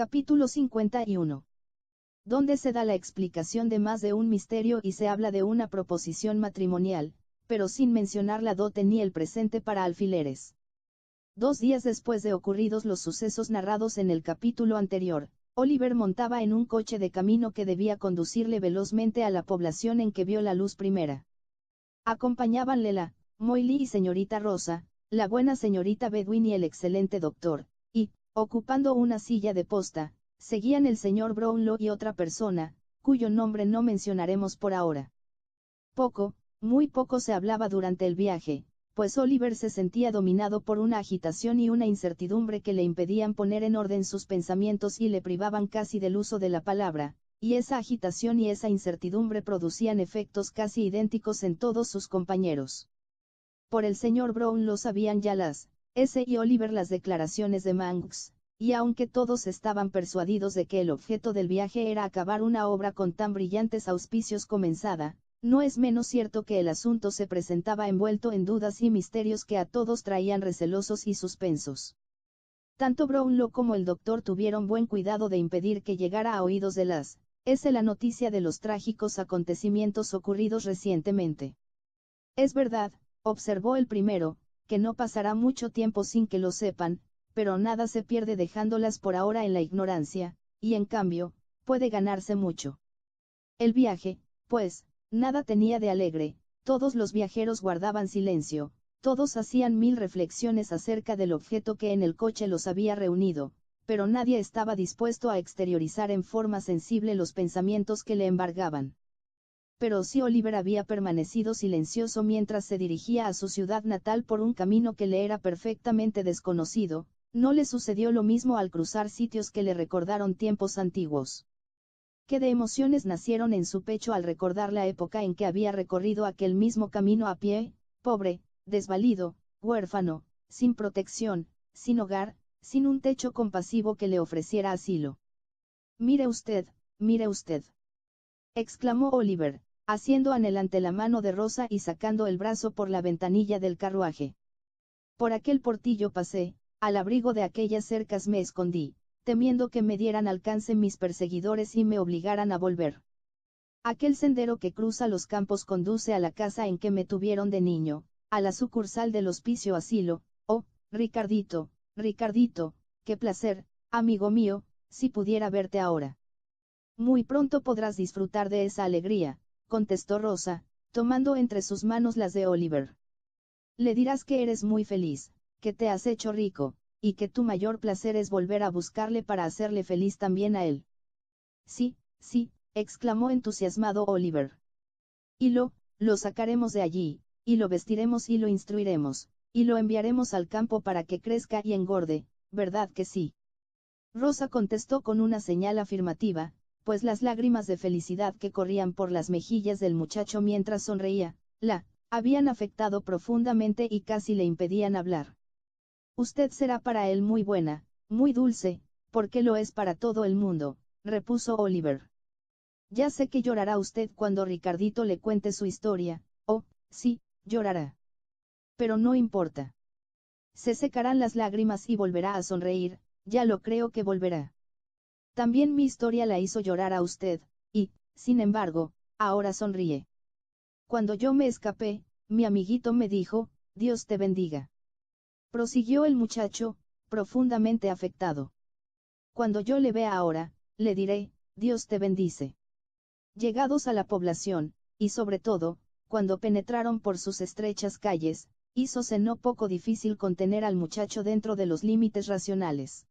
Capítulo 51. Donde se da la explicación de más de un misterio y se habla de una proposición matrimonial, pero sin mencionar la dote ni el presente para alfileres. 2 días después de ocurridos los sucesos narrados en el capítulo anterior, Oliver montaba en un coche de camino que debía conducirle velozmente a la población en que vio la luz primera. Acompañábanle la Molly y señorita Rosa, la buena señorita Bedwin y el excelente doctor, y, ocupando una silla de posta, seguían el señor Brownlow y otra persona, cuyo nombre no mencionaremos por ahora. Muy poco se hablaba durante el viaje, pues Oliver se sentía dominado por una agitación y una incertidumbre que le impedían poner en orden sus pensamientos y le privaban casi del uso de la palabra, y esa agitación y esa incertidumbre producían efectos casi idénticos en todos sus compañeros. Por el señor Brownlow sabían ya y Oliver las declaraciones de Manx, y aunque todos estaban persuadidos de que el objeto del viaje era acabar una obra con tan brillantes auspicios comenzada, no es menos cierto que el asunto se presentaba envuelto en dudas y misterios que a todos traían recelosos y suspensos. Tanto Brownlow como el doctor tuvieron buen cuidado de impedir que llegara a oídos de la noticia de los trágicos acontecimientos ocurridos recientemente. Es verdad, observó el primero, que no pasará mucho tiempo sin que lo sepan, pero nada se pierde dejándolas por ahora en la ignorancia, y en cambio, puede ganarse mucho. El viaje, pues, nada tenía de alegre, todos los viajeros guardaban silencio, todos hacían mil reflexiones acerca del objeto que en el coche los había reunido, pero nadie estaba dispuesto a exteriorizar en forma sensible los pensamientos que le embargaban. Pero si Oliver había permanecido silencioso mientras se dirigía a su ciudad natal por un camino que le era perfectamente desconocido, no le sucedió lo mismo al cruzar sitios que le recordaron tiempos antiguos. ¿Qué de emociones nacieron en su pecho al recordar la época en que había recorrido aquel mismo camino a pie, pobre, desvalido, huérfano, sin protección, sin hogar, sin un techo compasivo que le ofreciera asilo? Mire usted, exclamó Oliver, haciendo anhelante la mano de Rosa y sacando el brazo por la ventanilla del carruaje. Por aquel portillo pasé, al abrigo de aquellas cercas me escondí, temiendo que me dieran alcance mis perseguidores y me obligaran a volver. Aquel sendero que cruza los campos conduce a la casa en que me tuvieron de niño, a la sucursal del Hospicio Asilo. Oh, Ricardito, qué placer, amigo mío, si pudiera verte ahora. Muy pronto podrás disfrutar de esa alegría, contestó Rosa, tomando entre sus manos las de Oliver. Le dirás que eres muy feliz, que te has hecho rico, y que tu mayor placer es volver a buscarle para hacerle feliz también a él. Sí, exclamó entusiasmado Oliver. Y lo sacaremos de allí, y lo vestiremos y lo instruiremos, y lo enviaremos al campo para que crezca y engorde, ¿verdad que sí? Rosa contestó con una señal afirmativa, pues las lágrimas de felicidad que corrían por las mejillas del muchacho mientras sonreía, habían afectado profundamente y casi le impedían hablar. Usted será para él muy buena, muy dulce, porque lo es para todo el mundo, repuso Oliver. Ya sé que llorará usted cuando Ricardito le cuente su historia, sí, llorará. Pero no importa. Se secarán las lágrimas y volverá a sonreír, ya lo creo que volverá. También mi historia la hizo llorar a usted, y, sin embargo, ahora sonríe. Cuando yo me escapé, mi amiguito me dijo, Dios te bendiga. Prosiguió el muchacho, profundamente afectado. Cuando yo le vea ahora, le diré, Dios te bendice. Llegados a la población, y sobre todo, cuando penetraron por sus estrechas calles, hízose no poco difícil contener al muchacho dentro de los límites racionales.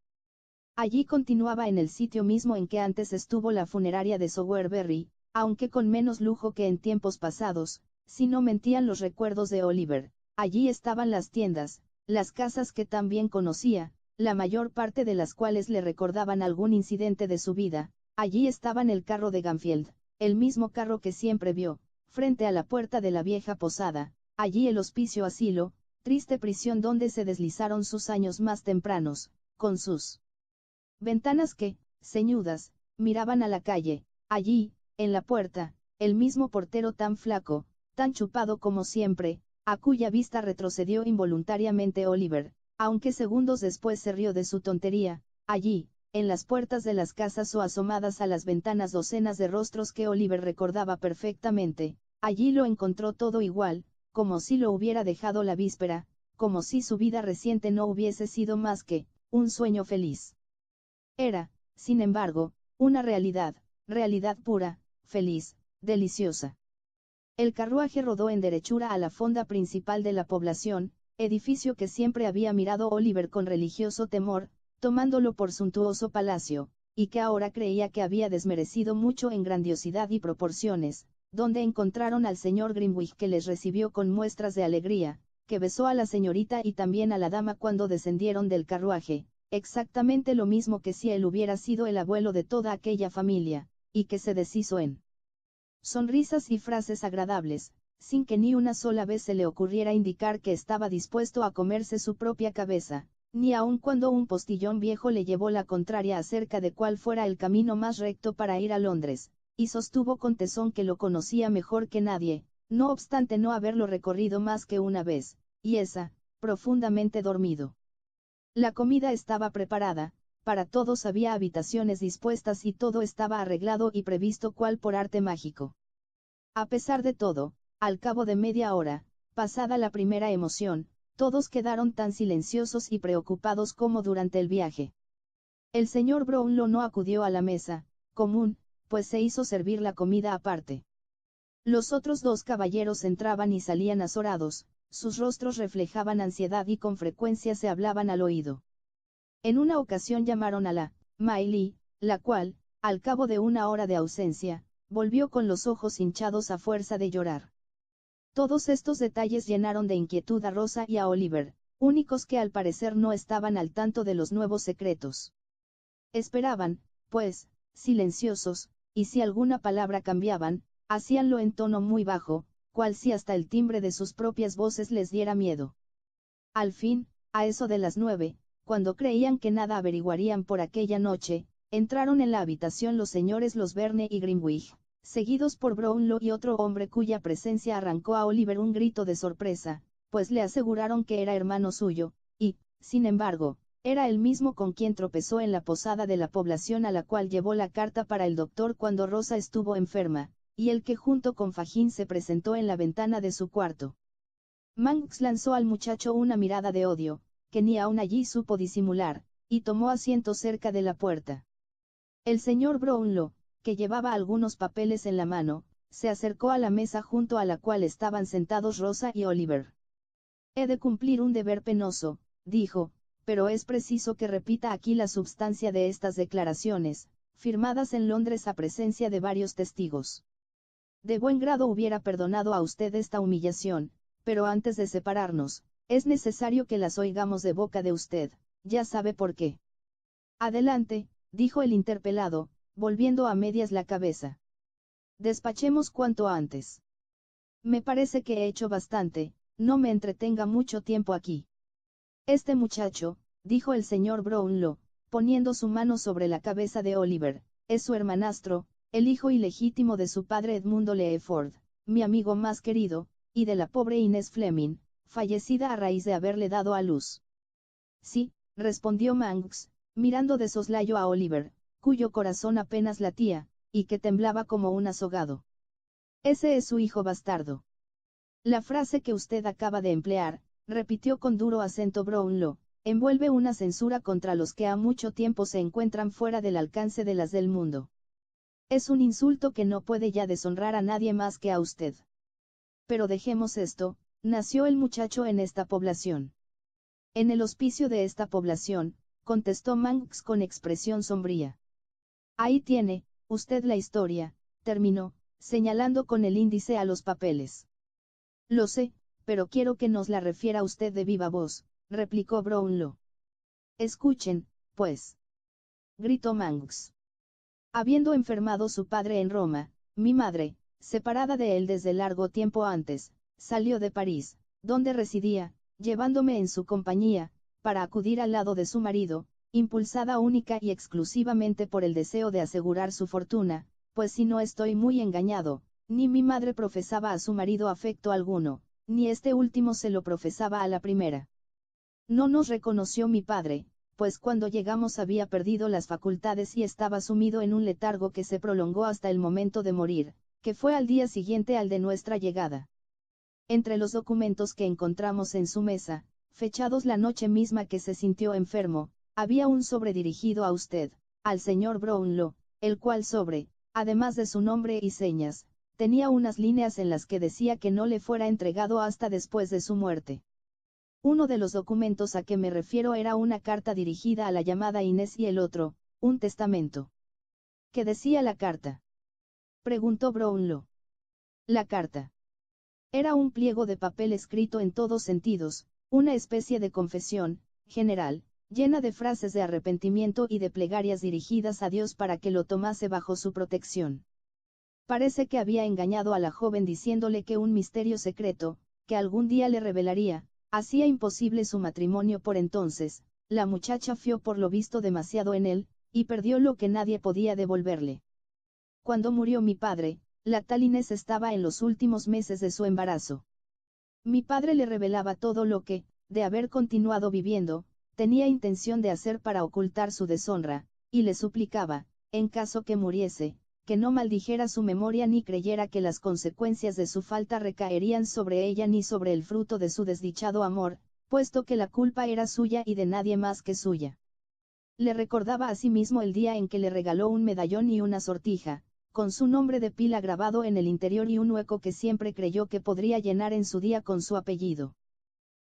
Allí continuaba en el sitio mismo en que antes estuvo la funeraria de Sowerberry, aunque con menos lujo que en tiempos pasados, si no mentían los recuerdos de Oliver. Allí estaban las tiendas, las casas que tan bien conocía, la mayor parte de las cuales le recordaban algún incidente de su vida. Allí estaban el carro de Gamfield, el mismo carro que siempre vio, frente a la puerta de la vieja posada. Allí el Hospicio Asilo, triste prisión donde se deslizaron sus años más tempranos, con sus ventanas que, ceñudas, miraban a la calle. Allí, en la puerta, el mismo portero tan flaco, tan chupado como siempre, a cuya vista retrocedió involuntariamente Oliver, aunque segundos después se rió de su tontería. Allí, en las puertas de las casas o asomadas a las ventanas docenas de rostros que Oliver recordaba perfectamente. Allí lo encontró todo igual, como si lo hubiera dejado la víspera, como si su vida reciente no hubiese sido más que un sueño feliz. Era, sin embargo, una realidad pura, feliz, deliciosa. El carruaje rodó en derechura a la fonda principal de la población, edificio que siempre había mirado Oliver con religioso temor, tomándolo por suntuoso palacio, y que ahora creía que había desmerecido mucho en grandiosidad y proporciones, donde encontraron al señor Grimwig, que les recibió con muestras de alegría, que besó a la señorita y también a la dama cuando descendieron del carruaje, exactamente lo mismo que si él hubiera sido el abuelo de toda aquella familia, y que se deshizo en sonrisas y frases agradables, sin que ni una sola vez se le ocurriera indicar que estaba dispuesto a comerse su propia cabeza, ni aun cuando un postillón viejo le llevó la contraria acerca de cuál fuera el camino más recto para ir a Londres, y sostuvo con tesón que lo conocía mejor que nadie, no obstante no haberlo recorrido más que una vez, y esa, profundamente dormido. La comida estaba preparada, para todos había habitaciones dispuestas y todo estaba arreglado y previsto cual por arte mágico. A pesar de todo, al cabo de media hora, pasada la primera emoción, todos quedaron tan silenciosos y preocupados como durante el viaje. El señor Brownlow no acudió a la mesa común, pues se hizo servir la comida aparte. Los otros dos caballeros entraban y salían azorados, sus rostros reflejaban ansiedad y con frecuencia se hablaban al oído. En una ocasión llamaron a la Miley, la cual, al cabo de una hora de ausencia, volvió con los ojos hinchados a fuerza de llorar. Todos estos detalles llenaron de inquietud a Rosa y a Oliver, únicos que al parecer no estaban al tanto de los nuevos secretos. Esperaban, pues, silenciosos, y si alguna palabra cambiaban, hacíanlo en tono muy bajo, cual si hasta el timbre de sus propias voces les diera miedo. Al fin, a eso de las 9, cuando creían que nada averiguarían por aquella noche, entraron en la habitación los señores Losberne y Grimwig, seguidos por Brownlow y otro hombre cuya presencia arrancó a Oliver un grito de sorpresa, pues le aseguraron que era hermano suyo, y, sin embargo, era el mismo con quien tropezó en la posada de la población a la cual llevó la carta para el doctor cuando Rosa estuvo enferma, y el que junto con Fagin se presentó en la ventana de su cuarto. Manx lanzó al muchacho una mirada de odio, que ni aun allí supo disimular, y tomó asiento cerca de la puerta. El señor Brownlow, que llevaba algunos papeles en la mano, se acercó a la mesa junto a la cual estaban sentados Rosa y Oliver. He de cumplir un deber penoso, dijo, pero es preciso que repita aquí la substancia de estas declaraciones, firmadas en Londres a presencia de varios testigos. De buen grado hubiera perdonado a usted esta humillación, pero antes de separarnos, es necesario que las oigamos de boca de usted, ya sabe por qué. Adelante, dijo el interpelado, volviendo a medias la cabeza. Despachemos cuanto antes. Me parece que he hecho bastante, no me entretenga mucho tiempo aquí. Este muchacho, dijo el señor Brownlow, poniendo su mano sobre la cabeza de Oliver, es su hermanastro, el hijo ilegítimo de su padre Edmundo Leeford, mi amigo más querido, y de la pobre Inés Fleming, fallecida a raíz de haberle dado a luz. Sí, respondió Manx, mirando de soslayo a Oliver, cuyo corazón apenas latía, y que temblaba como un azogado. Ese es su hijo bastardo. La frase que usted acaba de emplear, repitió con duro acento Brownlow, envuelve una censura contra los que ha mucho tiempo se encuentran fuera del alcance de las del mundo. Es un insulto que no puede ya deshonrar a nadie más que a usted. Pero dejemos esto, nació el muchacho en esta población. En el hospicio de esta población, contestó Manx con expresión sombría. Ahí tiene, usted la historia, terminó, señalando con el índice a los papeles. Lo sé, pero quiero que nos la refiera usted de viva voz, replicó Brownlow. Escuchen, pues. Gritó Manx. Habiendo enfermado su padre en Roma, mi madre, separada de él desde largo tiempo antes, salió de París, donde residía, llevándome en su compañía, para acudir al lado de su marido, impulsada única y exclusivamente por el deseo de asegurar su fortuna, pues si no estoy muy engañado, ni mi madre profesaba a su marido afecto alguno, ni este último se lo profesaba a la primera. No nos reconoció mi padre, pues cuando llegamos había perdido las facultades y estaba sumido en un letargo que se prolongó hasta el momento de morir, que fue al día siguiente al de nuestra llegada. Entre los documentos que encontramos en su mesa, fechados la noche misma que se sintió enfermo, había un sobre dirigido a usted, al señor Brownlow, el cual sobre, además de su nombre y señas, tenía unas líneas en las que decía que no le fuera entregado hasta después de su muerte. Uno de los documentos a que me refiero era una carta dirigida a la llamada Inés y el otro, un testamento. ¿Qué decía la carta?, preguntó Brownlow. La carta era un pliego de papel escrito en todos sentidos, una especie de confesión general, llena de frases de arrepentimiento y de plegarias dirigidas a Dios para que lo tomase bajo su protección. Parece que había engañado a la joven diciéndole que un misterio secreto, que algún día le revelaría, hacía imposible su matrimonio por entonces. La muchacha fió por lo visto demasiado en él, y perdió lo que nadie podía devolverle. Cuando murió mi padre, la tal Inés estaba en los últimos meses de su embarazo. Mi padre le revelaba todo lo que, de haber continuado viviendo, tenía intención de hacer para ocultar su deshonra, y le suplicaba, en caso que muriese, que no maldijera su memoria ni creyera que las consecuencias de su falta recaerían sobre ella ni sobre el fruto de su desdichado amor, puesto que la culpa era suya y de nadie más que suya. Le recordaba asimismo el día en que le regaló un medallón y una sortija, con su nombre de pila grabado en el interior y un hueco que siempre creyó que podría llenar en su día con su apellido.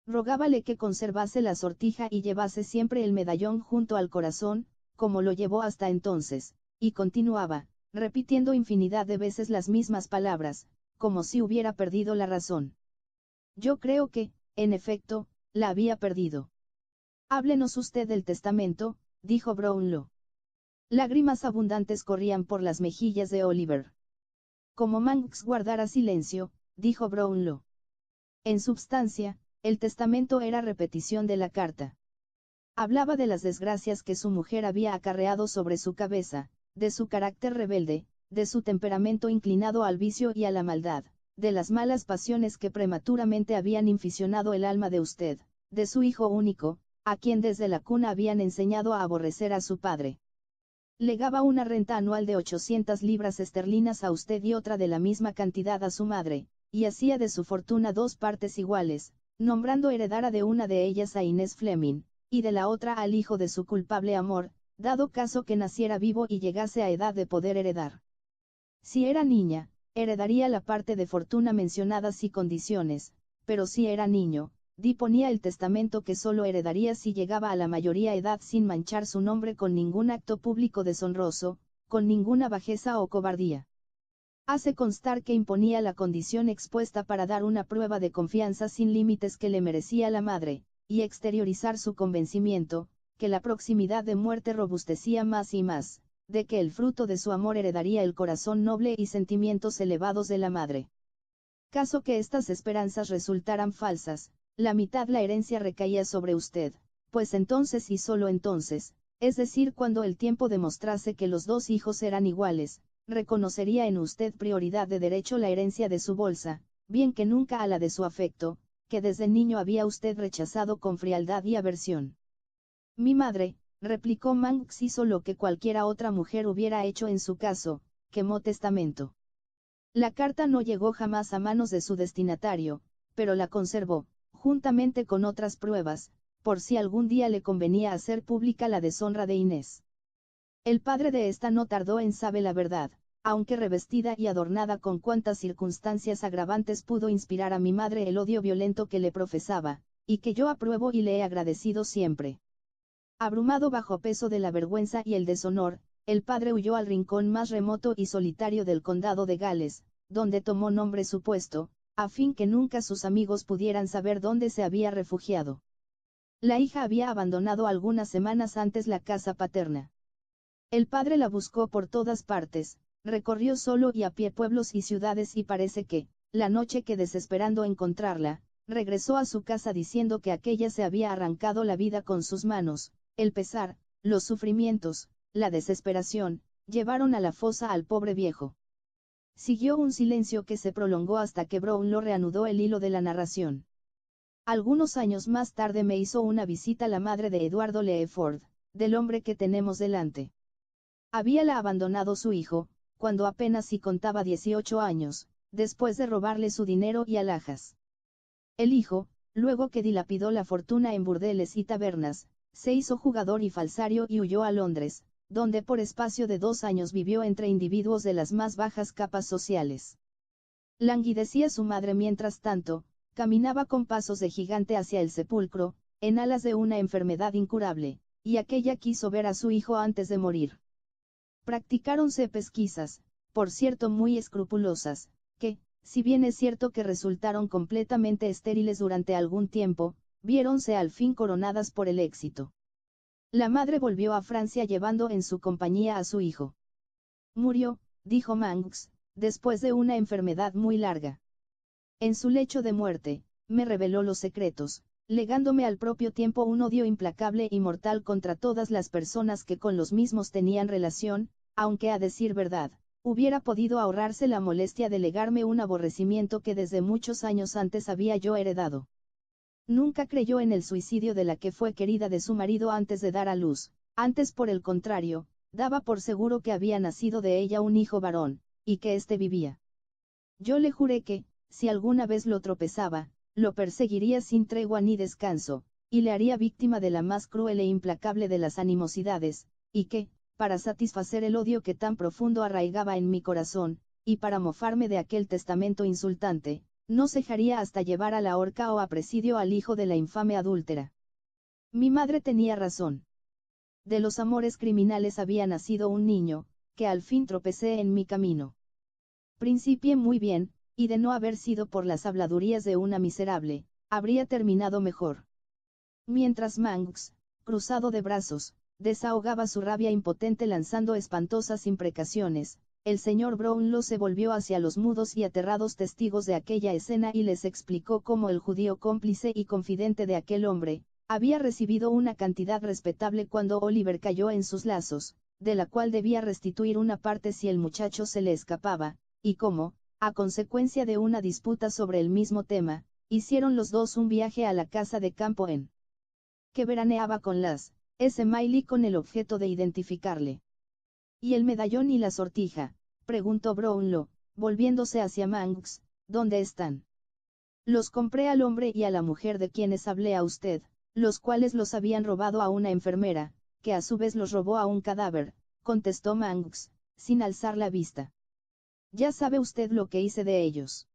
Rogábale que conservase la sortija y llevase siempre el medallón junto al corazón, como lo llevó hasta entonces, y continuaba, repitiendo infinidad de veces las mismas palabras, como si hubiera perdido la razón. Yo creo que, en efecto, la había perdido. Háblenos usted del testamento, dijo Brownlow. Lágrimas abundantes corrían por las mejillas de Oliver. Como Manx guardara silencio, dijo Brownlow. En substancia, el testamento era repetición de la carta. Hablaba de las desgracias que su mujer había acarreado sobre su cabeza, de su carácter rebelde, de su temperamento inclinado al vicio y a la maldad, de las malas pasiones que prematuramente habían inficionado el alma de usted, de su hijo único, a quien desde la cuna habían enseñado a aborrecer a su padre. Legaba una renta anual de 800 libras esterlinas a usted y otra de la misma cantidad a su madre, y hacía de su fortuna 2 partes iguales, nombrando heredara de una de ellas a Inés Fleming, y de la otra al hijo de su culpable amor, dado caso que naciera vivo y llegase a edad de poder heredar. Si era niña, heredaría la parte de fortuna mencionadas y condiciones, pero si era niño, disponía el testamento que solo heredaría si llegaba a la mayoría edad sin manchar su nombre con ningún acto público deshonroso, con ninguna bajeza o cobardía. Hace constar que imponía la condición expuesta para dar una prueba de confianza sin límites que le merecía la madre, y exteriorizar su convencimiento, que la proximidad de muerte robustecía más y más, de que el fruto de su amor heredaría el corazón noble y sentimientos elevados de la madre. Caso que estas esperanzas resultaran falsas, la mitad la herencia recaía sobre usted, pues entonces y solo entonces, es decir cuando el tiempo demostrase que los 2 hijos eran iguales, reconocería en usted prioridad de derecho la herencia de su bolsa, bien que nunca a la de su afecto, que desde niño había usted rechazado con frialdad y aversión. Mi madre, replicó Manx, hizo lo que cualquiera otra mujer hubiera hecho en su caso, quemó testamento. La carta no llegó jamás a manos de su destinatario, pero la conservó, juntamente con otras pruebas, por si algún día le convenía hacer pública la deshonra de Inés. El padre de esta no tardó en saber la verdad, aunque revestida y adornada con cuantas circunstancias agravantes pudo inspirar a mi madre el odio violento que le profesaba, y que yo apruebo y le he agradecido siempre. Abrumado bajo peso de la vergüenza y el deshonor, el padre huyó al rincón más remoto y solitario del condado de Gales, donde tomó nombre supuesto, a fin que nunca sus amigos pudieran saber dónde se había refugiado. La hija había abandonado algunas semanas antes la casa paterna. El padre la buscó por todas partes, recorrió solo y a pie pueblos y ciudades y parece que, la noche que desesperando encontrarla, regresó a su casa diciendo que aquella se había arrancado la vida con sus manos, el pesar, los sufrimientos, la desesperación, llevaron a la fosa al pobre viejo. Siguió un silencio que se prolongó hasta que Brownlow reanudó el hilo de la narración. Algunos años más tarde me hizo una visita la madre de Eduardo Leeford, del hombre que tenemos delante. Habíala abandonado su hijo, cuando apenas si contaba 18 años, después de robarle su dinero y alhajas. El hijo, luego que dilapidó la fortuna en burdeles y tabernas, se hizo jugador y falsario y huyó a Londres, donde por espacio de 2 años vivió entre individuos de las más bajas capas sociales. Languidecía su madre mientras tanto, caminaba con pasos de gigante hacia el sepulcro, en alas de una enfermedad incurable, y aquella quiso ver a su hijo antes de morir. Practicáronse pesquisas, por cierto muy escrupulosas, que, si bien es cierto que resultaron completamente estériles durante algún tiempo, viéronse al fin coronadas por el éxito. La madre volvió a Francia llevando en su compañía a su hijo. Murió, dijo Manx, después de una enfermedad muy larga. En su lecho de muerte, me reveló los secretos, legándome al propio tiempo un odio implacable y mortal contra todas las personas que con los mismos tenían relación, aunque a decir verdad, hubiera podido ahorrarse la molestia de legarme un aborrecimiento que desde muchos años antes había yo heredado. Nunca creyó en el suicidio de la que fue querida de su marido antes de dar a luz, antes por el contrario, daba por seguro que había nacido de ella un hijo varón, y que éste vivía. Yo le juré que, si alguna vez lo tropezaba, lo perseguiría sin tregua ni descanso, y le haría víctima de la más cruel e implacable de las animosidades, y que, para satisfacer el odio que tan profundo arraigaba en mi corazón, y para mofarme de aquel testamento insultante, no cejaría hasta llevar a la horca o a presidio al hijo de la infame adúltera. Mi madre tenía razón. De los amores criminales había nacido un niño, que al fin tropecé en mi camino. Principié muy bien, y de no haber sido por las habladurías de una miserable, habría terminado mejor. Mientras Manx, cruzado de brazos, desahogaba su rabia impotente lanzando espantosas imprecaciones, el señor Brownlow se volvió hacia los mudos y aterrados testigos de aquella escena y les explicó cómo el judío cómplice y confidente de aquel hombre, había recibido una cantidad respetable cuando Oliver cayó en sus lazos, de la cual debía restituir una parte si el muchacho se le escapaba, y cómo, a consecuencia de una disputa sobre el mismo tema, hicieron los dos un viaje a la casa de campo que veraneaba con las Smiley con el objeto de identificarle. ¿Y el medallón y la sortija?, preguntó Brownlow, volviéndose hacia Manx, ¿dónde están? Los compré al hombre y a la mujer de quienes hablé a usted, los cuales los habían robado a una enfermera, que a su vez los robó a un cadáver, contestó Manx, sin alzar la vista. Ya sabe usted lo que hice de ellos.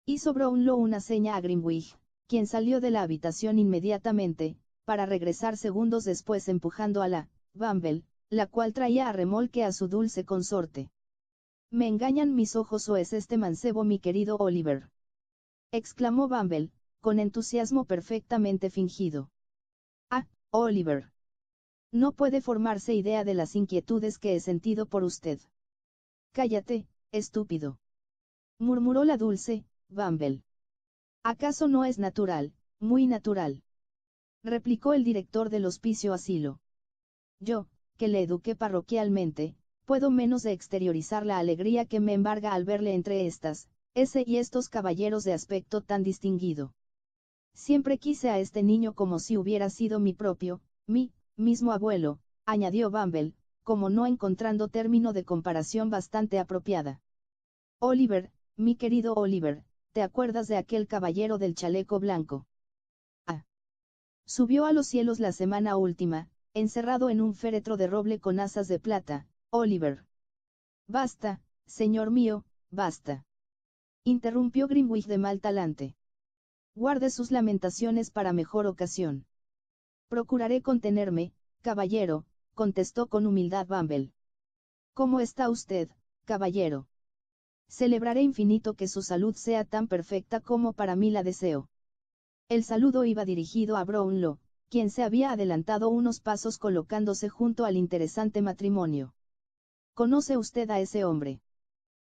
Hizo Brownlow una seña a Grimwig, quien salió de la habitación inmediatamente, para regresar segundos después empujando a la Bumble, la cual traía a remolque a su dulce consorte. ¿Me engañan mis ojos o es este mancebo mi querido Oliver?, exclamó Bumble, con entusiasmo perfectamente fingido. Ah, Oliver. No puede formarse idea de las inquietudes que he sentido por usted. Cállate, estúpido, murmuró la dulce Bumble. ¿Acaso no es natural, muy natural?, replicó el director del hospicio asilo. Yo, que le eduqué parroquialmente, puedo menos de exteriorizar la alegría que me embarga al verle entre ese y estos caballeros de aspecto tan distinguido. Siempre quise a este niño como si hubiera sido mi propio, mi mismo abuelo, añadió Bumble, como no encontrando término de comparación bastante apropiada. Oliver, mi querido Oliver, ¿te acuerdas de aquel caballero del chaleco blanco? Ah. Subió a los cielos la semana última, encerrado en un féretro de roble con asas de plata, Oliver. Basta, señor mío, basta, interrumpió Grimwig de mal talante. Guarde sus lamentaciones para mejor ocasión. Procuraré contenerme, caballero, contestó con humildad Bumble. ¿Cómo está usted, caballero? Celebraré infinito que su salud sea tan perfecta como para mí la deseo. El saludo iba dirigido a Brownlow, quien se había adelantado unos pasos colocándose junto al interesante matrimonio. ¿Conoce usted a ese hombre?,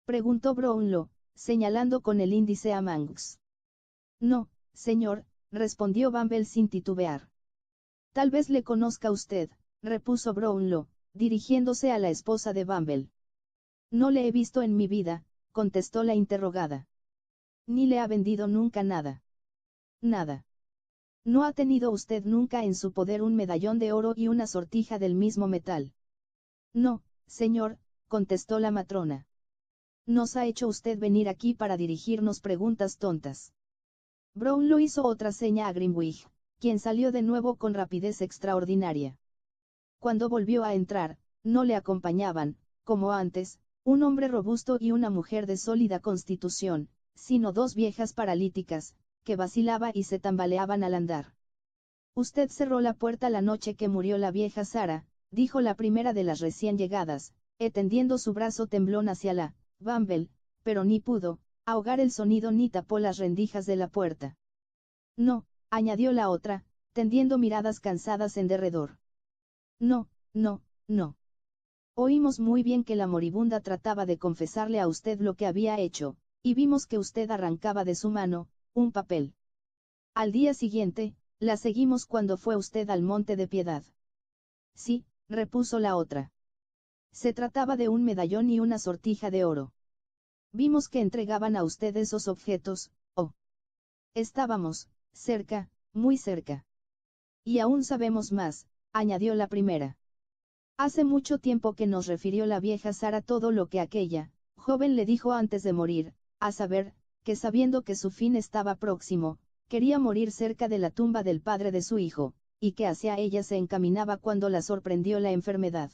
preguntó Brownlow, señalando con el índice a Manx. No, señor, respondió Bumble sin titubear. Tal vez le conozca usted, repuso Brownlow, dirigiéndose a la esposa de Bumble. No le he visto en mi vida, contestó la interrogada. Ni le ha vendido nunca nada. Nada. ¿No ha tenido usted nunca en su poder un medallón de oro y una sortija del mismo metal? No, señor, contestó la matrona. Nos ha hecho usted venir aquí para dirigirnos preguntas tontas. Brownlow hizo otra seña a Grimwig, quien salió de nuevo con rapidez extraordinaria. Cuando volvió a entrar, no le acompañaban, como antes, un hombre robusto y una mujer de sólida constitución, sino dos viejas paralíticas, que vacilaban y se tambaleaban al andar. Usted cerró la puerta la noche que murió la vieja Sara, dijo la primera de las recién llegadas, tendiendo su brazo temblón hacia la Bumble, pero ni pudo ahogar el sonido ni tapó las rendijas de la puerta. No, añadió la otra, tendiendo miradas cansadas en derredor. No, no, no. Oímos muy bien que la moribunda trataba de confesarle a usted lo que había hecho, y vimos que usted arrancaba de su mano un papel. Al día siguiente, la seguimos cuando fue usted al Monte de Piedad. Sí, repuso la otra. Se trataba de un medallón y una sortija de oro. Vimos que entregaban a usted esos objetos, oh. Estábamos, cerca, muy cerca. Y aún sabemos más, añadió la primera. Hace mucho tiempo que nos refirió la vieja Sara todo lo que aquella joven le dijo antes de morir, a saber, que sabiendo que su fin estaba próximo, quería morir cerca de la tumba del padre de su hijo, y que hacia ella se encaminaba cuando la sorprendió la enfermedad.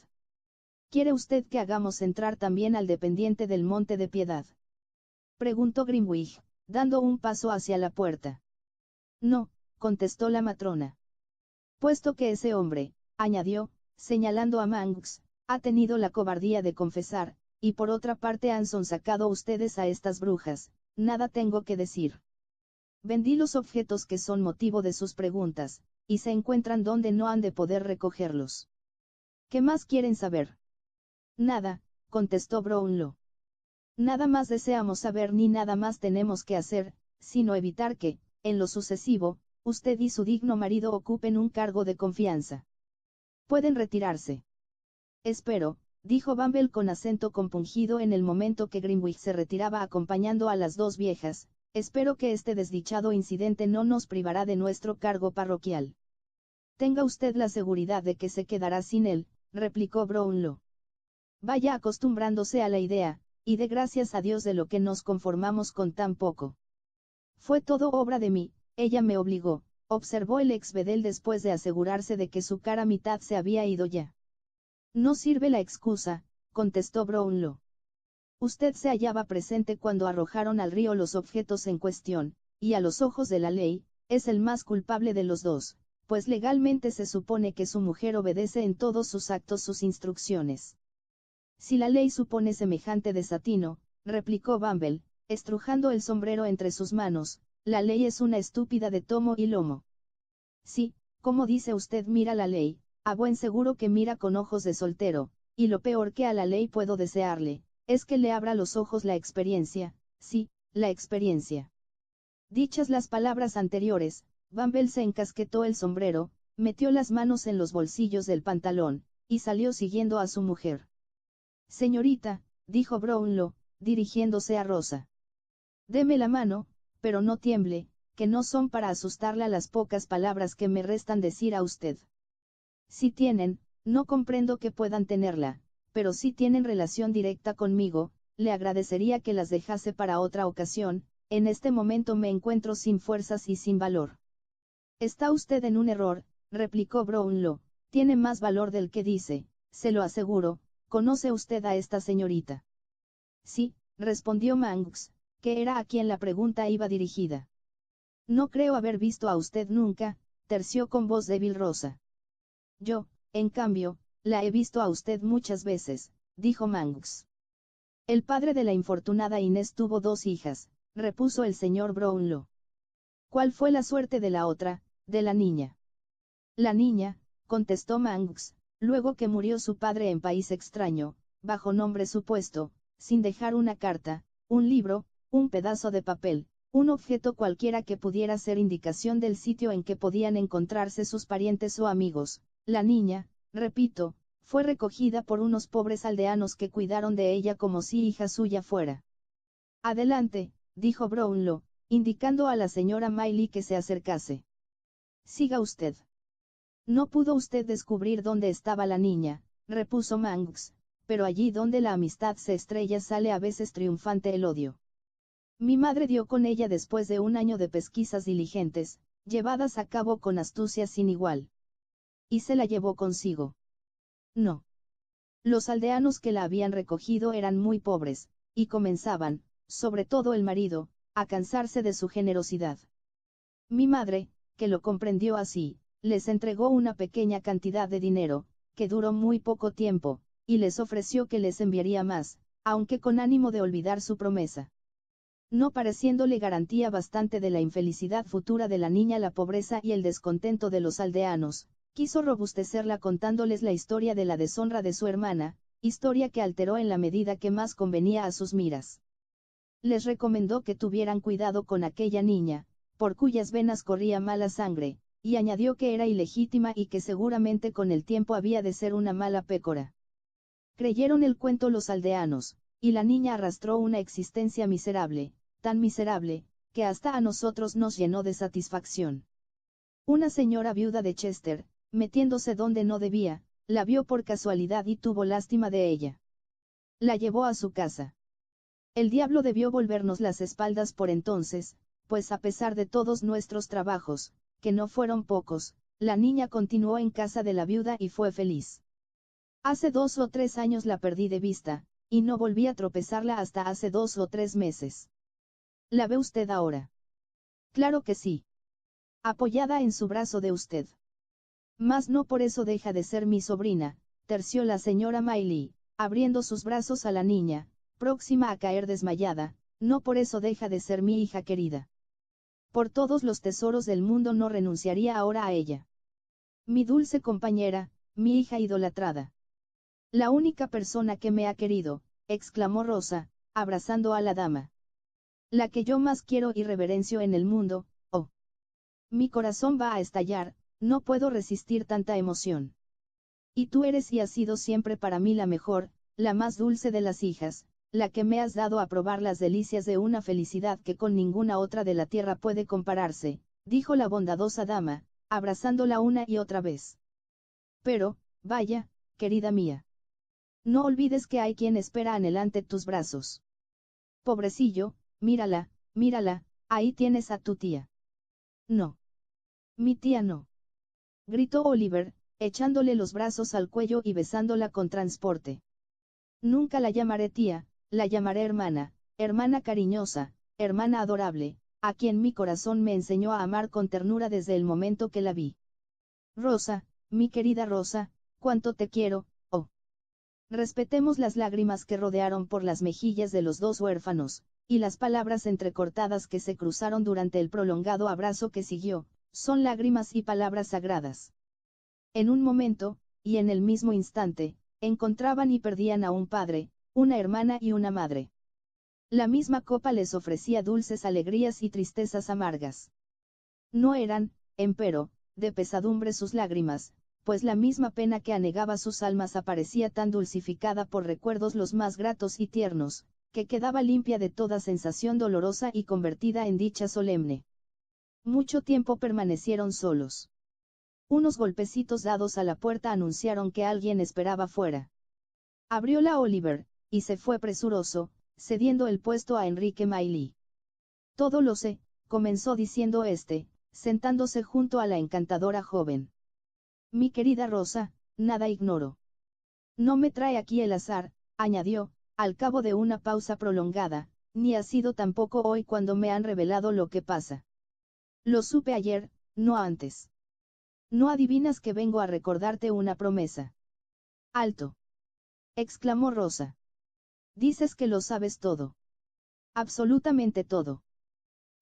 ¿Quiere usted que hagamos entrar también al dependiente del Monte de Piedad? Preguntó Grimwig, dando un paso hacia la puerta. No, contestó la matrona. Puesto que ese hombre, añadió, señalando a Manx, ha tenido la cobardía de confesar, y por otra parte han sonsacado ustedes a estas brujas, nada tengo que decir. Vendí los objetos que son motivo de sus preguntas, y se encuentran donde no han de poder recogerlos. ¿Qué más quieren saber? Nada, contestó Brownlow. Nada más deseamos saber ni nada más tenemos que hacer, sino evitar que, en lo sucesivo, usted y su digno marido ocupen un cargo de confianza. Pueden retirarse. Espero, dijo Bumble con acento compungido en el momento que Grimwig se retiraba acompañando a las dos viejas, espero que este desdichado incidente no nos privará de nuestro cargo parroquial. Tenga usted la seguridad de que se quedará sin él, replicó Brownlow. Vaya acostumbrándose a la idea, y dé gracias a Dios de lo que nos conformamos con tan poco. Fue todo obra de mí, ella me obligó, observó el ex-bedel después de asegurarse de que su cara mitad se había ido ya. No sirve la excusa, contestó Brownlow. Usted se hallaba presente cuando arrojaron al río los objetos en cuestión, y a los ojos de la ley, es el más culpable de los dos, pues legalmente se supone que su mujer obedece en todos sus actos sus instrucciones. Si la ley supone semejante desatino, replicó Bumble, estrujando el sombrero entre sus manos, la ley es una estúpida de tomo y lomo. Sí, como dice usted mira la ley, a buen seguro que mira con ojos de soltero, y lo peor que a la ley puedo desearle, es que le abra los ojos la experiencia, sí, la experiencia. Dichas las palabras anteriores, Bumble se encasquetó el sombrero, metió las manos en los bolsillos del pantalón, y salió siguiendo a su mujer. Señorita, dijo Brownlow, dirigiéndose a Rosa. Deme la mano, pero no tiemble, que no son para asustarla las pocas palabras que me restan decir a usted. Si tienen, no comprendo que puedan tenerla, pero si tienen relación directa conmigo, le agradecería que las dejase para otra ocasión, en este momento me encuentro sin fuerzas y sin valor. Está usted en un error, replicó Brownlow, tiene más valor del que dice, se lo aseguro. ¿Conoce usted a esta señorita? Sí, respondió Manx, que era a quien la pregunta iba dirigida. No creo haber visto a usted nunca, terció con voz débil Rosa. Yo, en cambio, la he visto a usted muchas veces, dijo Manx. El padre de la infortunada Inés tuvo dos hijas, repuso el señor Brownlow. ¿Cuál fue la suerte de la otra, de la niña? La niña, contestó Manx, luego que murió su padre en país extraño, bajo nombre supuesto, sin dejar una carta, un libro, un pedazo de papel, un objeto cualquiera que pudiera ser indicación del sitio en que podían encontrarse sus parientes o amigos, la niña, repito, fue recogida por unos pobres aldeanos que cuidaron de ella como si hija suya fuera. Adelante, dijo Brownlow, indicando a la señora Miley que se acercase. Siga usted. No pudo usted descubrir dónde estaba la niña, repuso Manx, pero allí donde la amistad se estrella sale a veces triunfante el odio. Mi madre dio con ella después de un año de pesquisas diligentes, llevadas a cabo con astucia sin igual. Y se la llevó consigo. No. Los aldeanos que la habían recogido eran muy pobres, y comenzaban, sobre todo el marido, a cansarse de su generosidad. Mi madre, que lo comprendió así, les entregó una pequeña cantidad de dinero, que duró muy poco tiempo, y les ofreció que les enviaría más, aunque con ánimo de olvidar su promesa. No pareciéndole garantía bastante de la infelicidad futura de la niña la pobreza y el descontento de los aldeanos, quiso robustecerla contándoles la historia de la deshonra de su hermana, historia que alteró en la medida que más convenía a sus miras. Les recomendó que tuvieran cuidado con aquella niña, por cuyas venas corría mala sangre, y añadió que era ilegítima y que seguramente con el tiempo había de ser una mala pécora. Creyeron el cuento los aldeanos, y la niña arrastró una existencia miserable, tan miserable, que hasta a nosotros nos llenó de satisfacción. Una señora viuda de Chester, metiéndose donde no debía, la vio por casualidad y tuvo lástima de ella. La llevó a su casa. El diablo debió volvernos las espaldas por entonces, pues a pesar de todos nuestros trabajos, que no fueron pocos, la niña continuó en casa de la viuda y fue feliz. Hace 2 o 3 años la perdí de vista, y no volví a tropezarla hasta hace 2 o 3 meses. ¿La ve usted ahora? Claro que sí. Apoyada en su brazo de usted. Mas no por eso deja de ser mi sobrina, terció la señora Miley, abriendo sus brazos a la niña, próxima a caer desmayada, no por eso deja de ser mi hija querida. Por todos los tesoros del mundo no renunciaría ahora a ella. Mi dulce compañera, mi hija idolatrada. La única persona que me ha querido, exclamó Rosa, abrazando a la dama. La que yo más quiero y reverencio en el mundo, oh. Mi corazón va a estallar, no puedo resistir tanta emoción. Y tú eres y has sido siempre para mí la mejor, la más dulce de las hijas, la que me has dado a probar las delicias de una felicidad que con ninguna otra de la tierra puede compararse, dijo la bondadosa dama, abrazándola una y otra vez. Pero, vaya, querida mía. No olvides que hay quien espera anhelante tus brazos. Pobrecillo, mírala, mírala, ahí tienes a tu tía. No. Mi tía no. Gritó Oliver, echándole los brazos al cuello y besándola con transporte. Nunca la llamaré tía, la llamaré hermana, hermana cariñosa, hermana adorable, a quien mi corazón me enseñó a amar con ternura desde el momento que la vi. Rosa, mi querida Rosa, cuánto te quiero, oh. Respetemos las lágrimas que rodearon por las mejillas de los dos huérfanos, y las palabras entrecortadas que se cruzaron durante el prolongado abrazo que siguió, son lágrimas y palabras sagradas. En un momento, y en el mismo instante, encontraban y perdían a un padre, una hermana y una madre. La misma copa les ofrecía dulces alegrías y tristezas amargas. No eran, empero, de pesadumbre sus lágrimas, pues la misma pena que anegaba sus almas aparecía tan dulcificada por recuerdos los más gratos y tiernos, que quedaba limpia de toda sensación dolorosa y convertida en dicha solemne. Mucho tiempo permanecieron solos. Unos golpecitos dados a la puerta anunciaron que alguien esperaba fuera. Abrióla Oliver, y se fue presuroso, cediendo el puesto a Enrique Miley. Todo lo sé, comenzó diciendo este, sentándose junto a la encantadora joven. Mi querida Rosa, nada ignoro. No me trae aquí el azar, añadió, al cabo de una pausa prolongada, ni ha sido tampoco hoy cuando me han revelado lo que pasa. Lo supe ayer, no antes. No adivinas que vengo a recordarte una promesa. Alto. Exclamó Rosa. Dices que lo sabes todo. Absolutamente todo.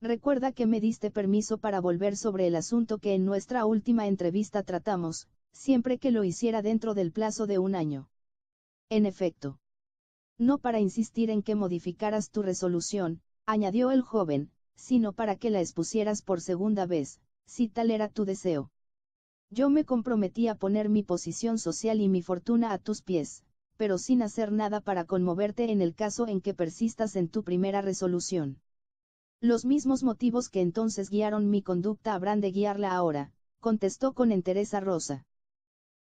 Recuerda que me diste permiso para volver sobre el asunto que en nuestra última entrevista tratamos, siempre que lo hiciera dentro del plazo de 1 año. En efecto. No para insistir en que modificaras tu resolución, añadió el joven, sino para que la expusieras por segunda vez, si tal era tu deseo. Yo me comprometí a poner mi posición social y mi fortuna a tus pies, pero sin hacer nada para conmoverte en el caso en que persistas en tu primera resolución. Los mismos motivos que entonces guiaron mi conducta habrán de guiarla ahora, contestó con entereza Rosa.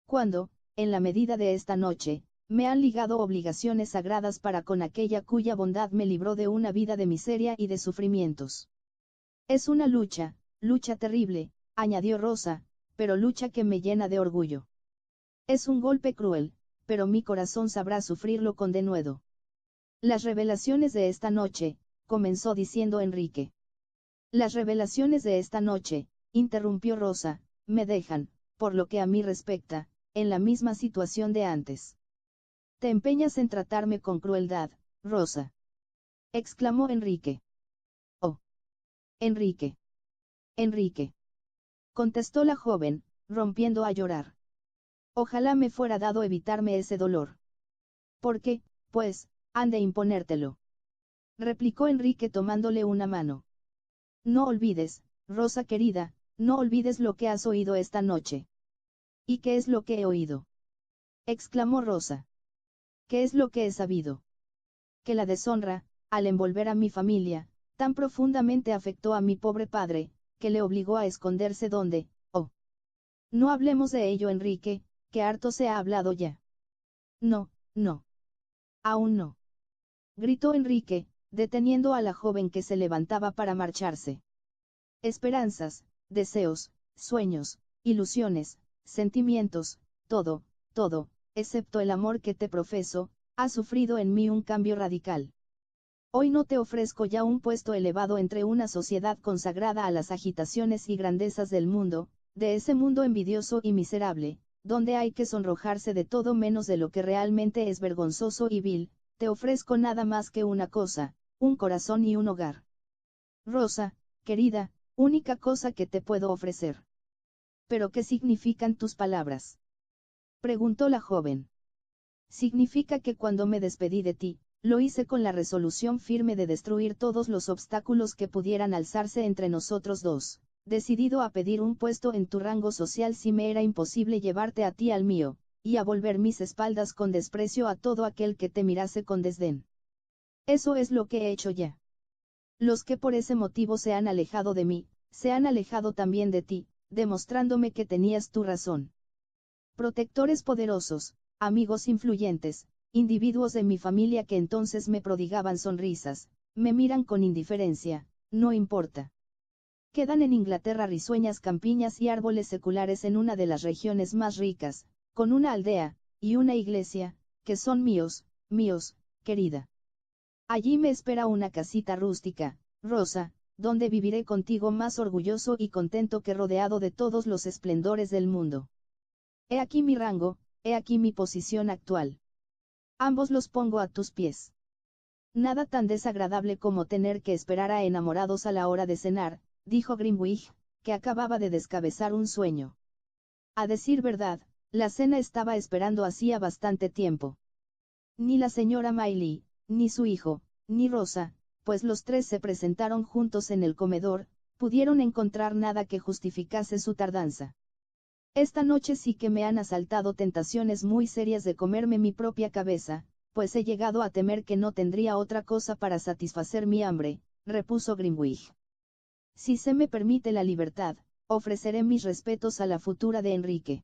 Cuando, en la medida de esta noche, me han ligado obligaciones sagradas para con aquella cuya bondad me libró de una vida de miseria y de sufrimientos. Es una lucha terrible, añadió Rosa, pero lucha que me llena de orgullo. Es un golpe cruel, pero mi corazón sabrá sufrirlo con denuedo. Las revelaciones de esta noche, comenzó diciendo Enrique. Las revelaciones de esta noche, interrumpió Rosa, me dejan, por lo que a mí respecta, en la misma situación de antes. Te empeñas en tratarme con crueldad, Rosa, exclamó Enrique. Oh. Enrique. Enrique. Contestó la joven, rompiendo a llorar. Ojalá me fuera dado evitarme ese dolor. ¿Por qué, pues, han de imponértelo? Replicó Enrique tomándole una mano. No olvides, Rosa querida, no olvides lo que has oído esta noche. ¿Y qué es lo que he oído? Exclamó Rosa. ¿Qué es lo que he sabido? Que la deshonra, al envolver a mi familia, tan profundamente afectó a mi pobre padre, que le obligó a esconderse donde, oh. No hablemos de ello, Enrique, que harto se ha hablado ya. No, no. Aún no. Gritó Enrique, deteniendo a la joven que se levantaba para marcharse. Esperanzas, deseos, sueños, ilusiones, sentimientos, todo, excepto el amor que te profeso, ha sufrido en mí un cambio radical. Hoy no te ofrezco ya un puesto elevado entre una sociedad consagrada a las agitaciones y grandezas del mundo, de ese mundo envidioso y miserable, donde hay que sonrojarse de todo menos de lo que realmente es vergonzoso y vil, te ofrezco nada más que una cosa, un corazón y un hogar. Rosa, querida, única cosa que te puedo ofrecer. ¿Pero qué significan tus palabras? Preguntó la joven. Significa que cuando me despedí de ti, lo hice con la resolución firme de destruir todos los obstáculos que pudieran alzarse entre nosotros dos, decidido a pedir un puesto en tu rango social si me era imposible llevarte a ti al mío, y a volver mis espaldas con desprecio a todo aquel que te mirase con desdén. Eso es lo que he hecho ya. Los que por ese motivo se han alejado de mí, se han alejado también de ti, demostrándome que tenías tu razón. Protectores poderosos, amigos influyentes, individuos de mi familia que entonces me prodigaban sonrisas, me miran con indiferencia, no importa. Quedan en Inglaterra risueñas campiñas y árboles seculares en una de las regiones más ricas, con una aldea, y una iglesia, que son míos, querida. Allí me espera una casita rústica, Rosa, donde viviré contigo más orgulloso y contento que rodeado de todos los esplendores del mundo. He aquí mi rango, he aquí mi posición actual. Ambos los pongo a tus pies. Nada tan desagradable como tener que esperar a enamorados a la hora de cenar, dijo Grimwig, que acababa de descabezar un sueño. A decir verdad, la cena estaba esperando hacía bastante tiempo. Ni la señora Miley, ni su hijo, ni Rosa, pues los tres se presentaron juntos en el comedor, pudieron encontrar nada que justificase su tardanza. Esta noche sí que me han asaltado tentaciones muy serias de comerme mi propia cabeza, pues he llegado a temer que no tendría otra cosa para satisfacer mi hambre, repuso Grimwig. Si se me permite la libertad, ofreceré mis respetos a la futura de Enrique.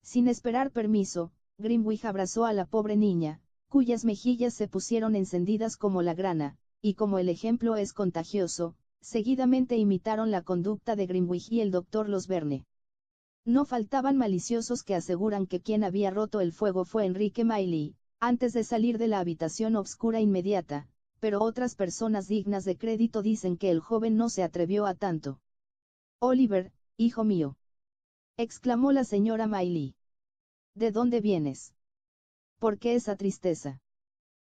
Sin esperar permiso, Grimwig abrazó a la pobre niña, cuyas mejillas se pusieron encendidas como la grana, y como el ejemplo es contagioso, seguidamente imitaron la conducta de Grimwig y el doctor Losberne. No faltaban maliciosos que aseguran que quien había roto el fuego fue Enrique Miley, antes de salir de la habitación obscura inmediata, pero otras personas dignas de crédito dicen que el joven no se atrevió a tanto. Oliver, hijo mío, exclamó la señora Miley. ¿De dónde vienes? ¿Por qué esa tristeza?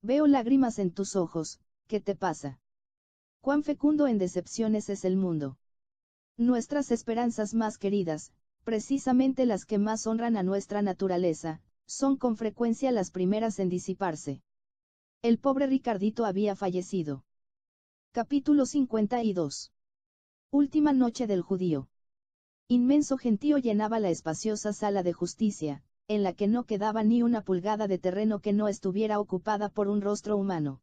Veo lágrimas en tus ojos, ¿qué te pasa? Cuán fecundo en decepciones es el mundo. Nuestras esperanzas más queridas, precisamente las que más honran a nuestra naturaleza, son con frecuencia las primeras en disiparse. El pobre Ricardito había fallecido. Capítulo 52. Última noche del judío. Inmenso gentío llenaba la espaciosa sala de justicia, en la que no quedaba ni una pulgada de terreno que no estuviera ocupada por un rostro humano.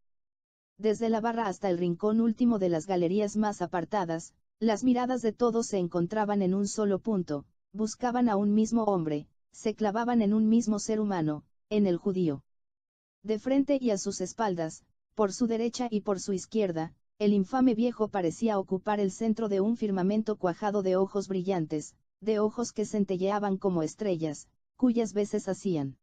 Desde la barra hasta el rincón último de las galerías más apartadas, Las miradas de todos se encontraban en un solo punto, buscaban a un mismo hombre, se clavaban en un mismo ser humano, en el judío. De frente y a sus espaldas, por su derecha y por su izquierda, el infame viejo parecía ocupar el centro de un firmamento cuajado de ojos brillantes, de ojos que centelleaban como estrellas, cuyas veces hacían.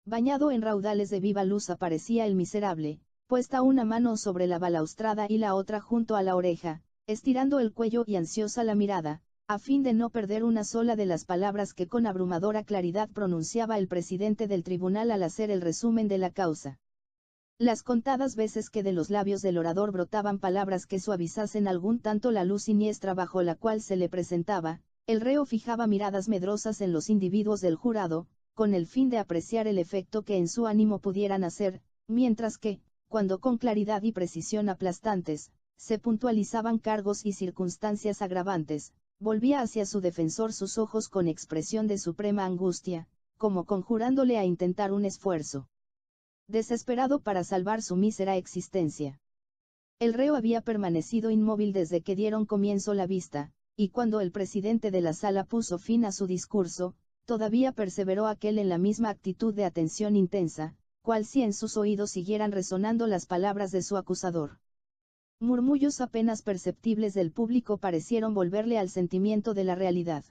Bañado en raudales de viva luz aparecía el miserable, puesta una mano sobre la balaustrada y la otra junto a la oreja, estirando el cuello y ansiosa la mirada, a fin de no perder una sola de las palabras que con abrumadora claridad pronunciaba el presidente del tribunal al hacer el resumen de la causa. Las contadas veces que de los labios del orador brotaban palabras que suavizasen algún tanto la luz siniestra bajo la cual se le presentaba, el reo fijaba miradas medrosas en los individuos del jurado, con el fin de apreciar el efecto que en su ánimo pudieran hacer, mientras que, cuando con claridad y precisión aplastantes, se puntualizaban cargos y circunstancias agravantes, volvía hacia su defensor sus ojos con expresión de suprema angustia, como conjurándole a intentar un esfuerzo desesperado para salvar su mísera existencia. El reo había permanecido inmóvil desde que dieron comienzo la vista, y cuando el presidente de la sala puso fin a su discurso, todavía perseveró aquel en la misma actitud de atención intensa, cual si en sus oídos siguieran resonando las palabras de su acusador. Murmullos apenas perceptibles del público parecieron volverle al sentimiento de la realidad.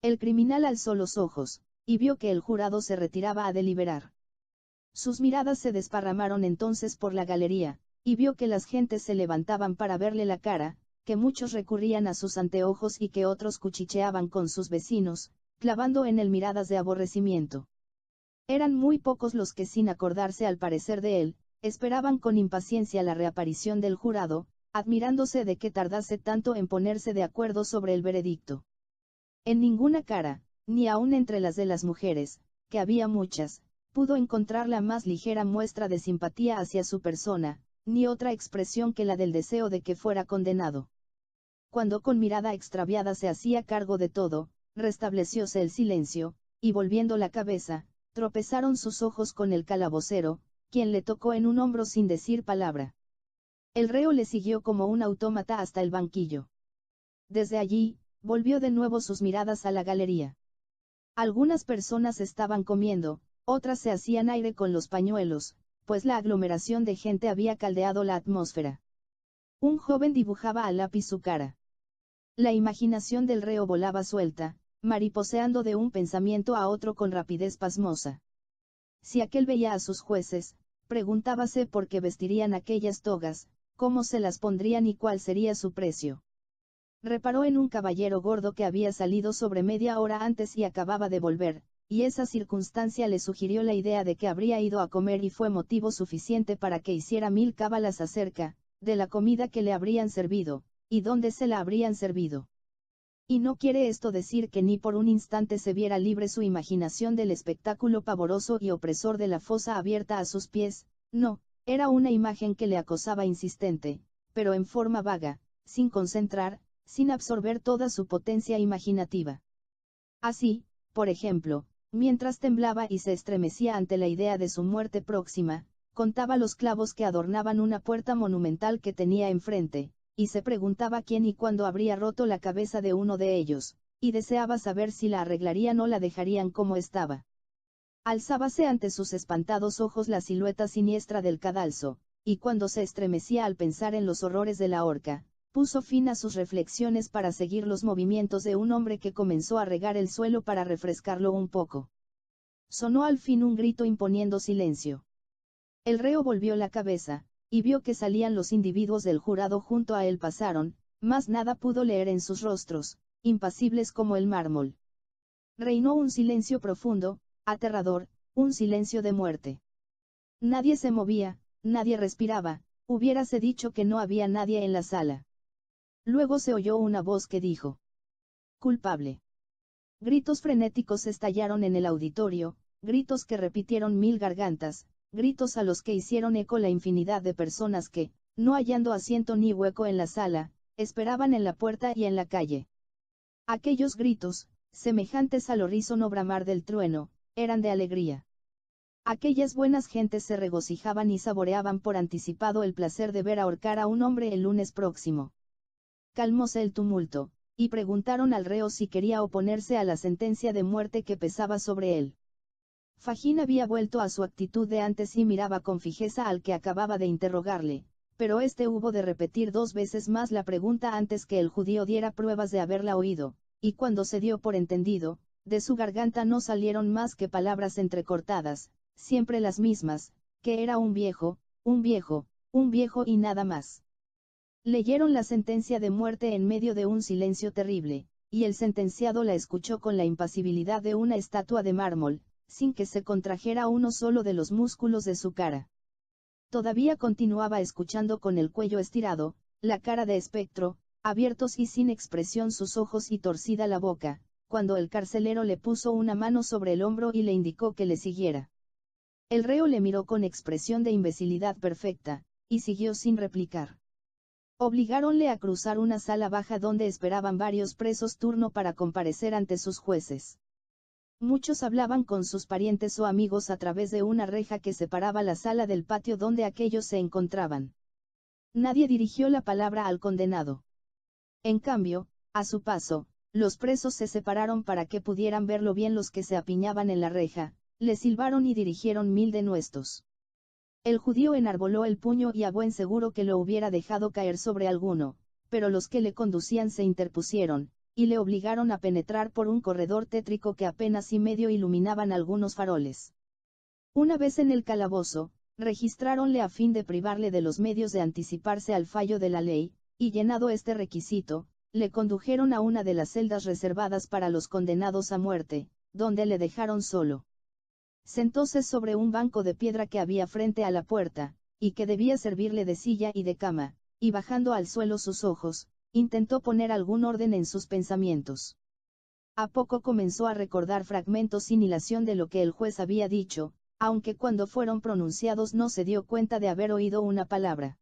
El criminal alzó los ojos, y vio que el jurado se retiraba a deliberar. Sus miradas se desparramaron entonces por la galería, y vio que las gentes se levantaban para verle la cara, que muchos recurrían a sus anteojos y que otros cuchicheaban con sus vecinos, clavando en él miradas de aborrecimiento. Eran muy pocos los que sin acordarse al parecer de él, esperaban con impaciencia la reaparición del jurado, admirándose de que tardase tanto en ponerse de acuerdo sobre el veredicto. En ninguna cara, ni aun entre las de las mujeres, que había muchas, pudo encontrar la más ligera muestra de simpatía hacia su persona, ni otra expresión que la del deseo de que fuera condenado. Cuando con mirada extraviada se hacía cargo de todo, restablecióse el silencio, y volviendo la cabeza, tropezaron sus ojos con el calabocero, quien le tocó en un hombro sin decir palabra. El reo le siguió como un autómata hasta el banquillo. Desde allí, volvió de nuevo sus miradas a la galería. Algunas personas estaban comiendo, otras se hacían aire con los pañuelos, pues la aglomeración de gente había caldeado la atmósfera. Un joven dibujaba a lápiz su cara. La imaginación del reo volaba suelta, mariposeando de un pensamiento a otro con rapidez pasmosa. Si aquel veía a sus jueces, preguntábase por qué vestirían aquellas togas, cómo se las pondrían y cuál sería su precio. Reparó en un caballero gordo que había salido sobre media hora antes y acababa de volver, y esa circunstancia le sugirió la idea de que habría ido a comer y fue motivo suficiente para que hiciera 1000 cábalas acerca de la comida que le habrían servido, y dónde se la habrían servido. Y no quiere esto decir que ni por un instante se viera libre su imaginación del espectáculo pavoroso y opresor de la fosa abierta a sus pies, no, era una imagen que le acosaba insistente, pero en forma vaga, sin concentrar, sin absorber toda su potencia imaginativa. Así, por ejemplo, mientras temblaba y se estremecía ante la idea de su muerte próxima, contaba los clavos que adornaban una puerta monumental que tenía enfrente, y se preguntaba quién y cuándo habría roto la cabeza de uno de ellos, y deseaba saber si la arreglarían o la dejarían como estaba. Alzábase ante sus espantados ojos la silueta siniestra del cadalso, y cuando se estremecía al pensar en los horrores de la horca, puso fin a sus reflexiones para seguir los movimientos de un hombre que comenzó a regar el suelo para refrescarlo un poco. Sonó al fin un grito imponiendo silencio. El reo volvió la cabeza, y vio que salían los individuos del jurado junto a él pasaron, mas nada pudo leer en sus rostros, impasibles como el mármol. Reinó un silencio profundo, aterrador, un silencio de muerte. Nadie se movía, nadie respiraba, hubiérase dicho que no había nadie en la sala. Luego se oyó una voz que dijo: «Culpable». Gritos frenéticos estallaron en el auditorio, gritos que repitieron 1000 gargantas, gritos a los que hicieron eco la infinidad de personas que, no hallando asiento ni hueco en la sala, esperaban en la puerta y en la calle. Aquellos gritos, semejantes al horrísono bramar del trueno, eran de alegría. Aquellas buenas gentes se regocijaban y saboreaban por anticipado el placer de ver ahorcar a un hombre el lunes próximo. calmóse el tumulto, y preguntaron al reo si quería oponerse a la sentencia de muerte que pesaba sobre él. Fagin había vuelto a su actitud de antes y miraba con fijeza al que acababa de interrogarle, pero este hubo de repetir 2 veces más la pregunta antes que el judío diera pruebas de haberla oído, y cuando se dio por entendido, de su garganta no salieron más que palabras entrecortadas, siempre las mismas, que era un viejo, un viejo, un viejo y nada más. Leyeron la sentencia de muerte en medio de un silencio terrible, y el sentenciado la escuchó con la impasibilidad de una estatua de mármol, sin que se contrajera uno solo de los músculos de su cara. Todavía continuaba escuchando con el cuello estirado, la cara de espectro, abiertos y sin expresión sus ojos y torcida la boca, cuando el carcelero le puso una mano sobre el hombro y le indicó que le siguiera. El reo le miró con expresión de imbecilidad perfecta, y siguió sin replicar. Obligáronle a cruzar una sala baja donde esperaban varios presos turno para comparecer ante sus jueces. Muchos hablaban con sus parientes o amigos a través de una reja que separaba la sala del patio donde aquellos se encontraban. Nadie dirigió la palabra al condenado. En cambio, a su paso, los presos se separaron para que pudieran verlo bien los que se apiñaban en la reja, le silbaron y dirigieron 1000 denuestos. El judío enarboló el puño y a buen seguro que lo hubiera dejado caer sobre alguno, pero los que le conducían se interpusieron, y le obligaron a penetrar por un corredor tétrico que apenas y medio iluminaban algunos faroles. Una vez en el calabozo, registráronle a fin de privarle de los medios de anticiparse al fallo de la ley, y llenado este requisito, le condujeron a una de las celdas reservadas para los condenados a muerte, donde le dejaron solo. Sentóse sobre un banco de piedra que había frente a la puerta, y que debía servirle de silla y de cama, y bajando al suelo sus ojos, intentó poner algún orden en sus pensamientos. A poco comenzó a recordar fragmentos sin hilación de lo que el juez había dicho, aunque cuando fueron pronunciados no se dio cuenta de haber oído una palabra.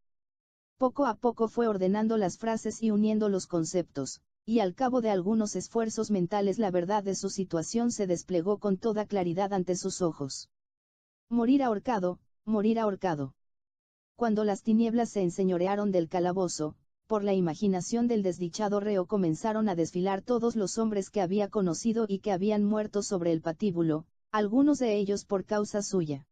Poco a poco fue ordenando las frases y uniendo los conceptos, y al cabo de algunos esfuerzos mentales la verdad de su situación se desplegó con toda claridad ante sus ojos. Morir ahorcado, morir ahorcado. Cuando las tinieblas se enseñorearon del calabozo, por la imaginación del desdichado reo comenzaron a desfilar todos los hombres que había conocido y que habían muerto sobre el patíbulo, algunos de ellos por causa suya.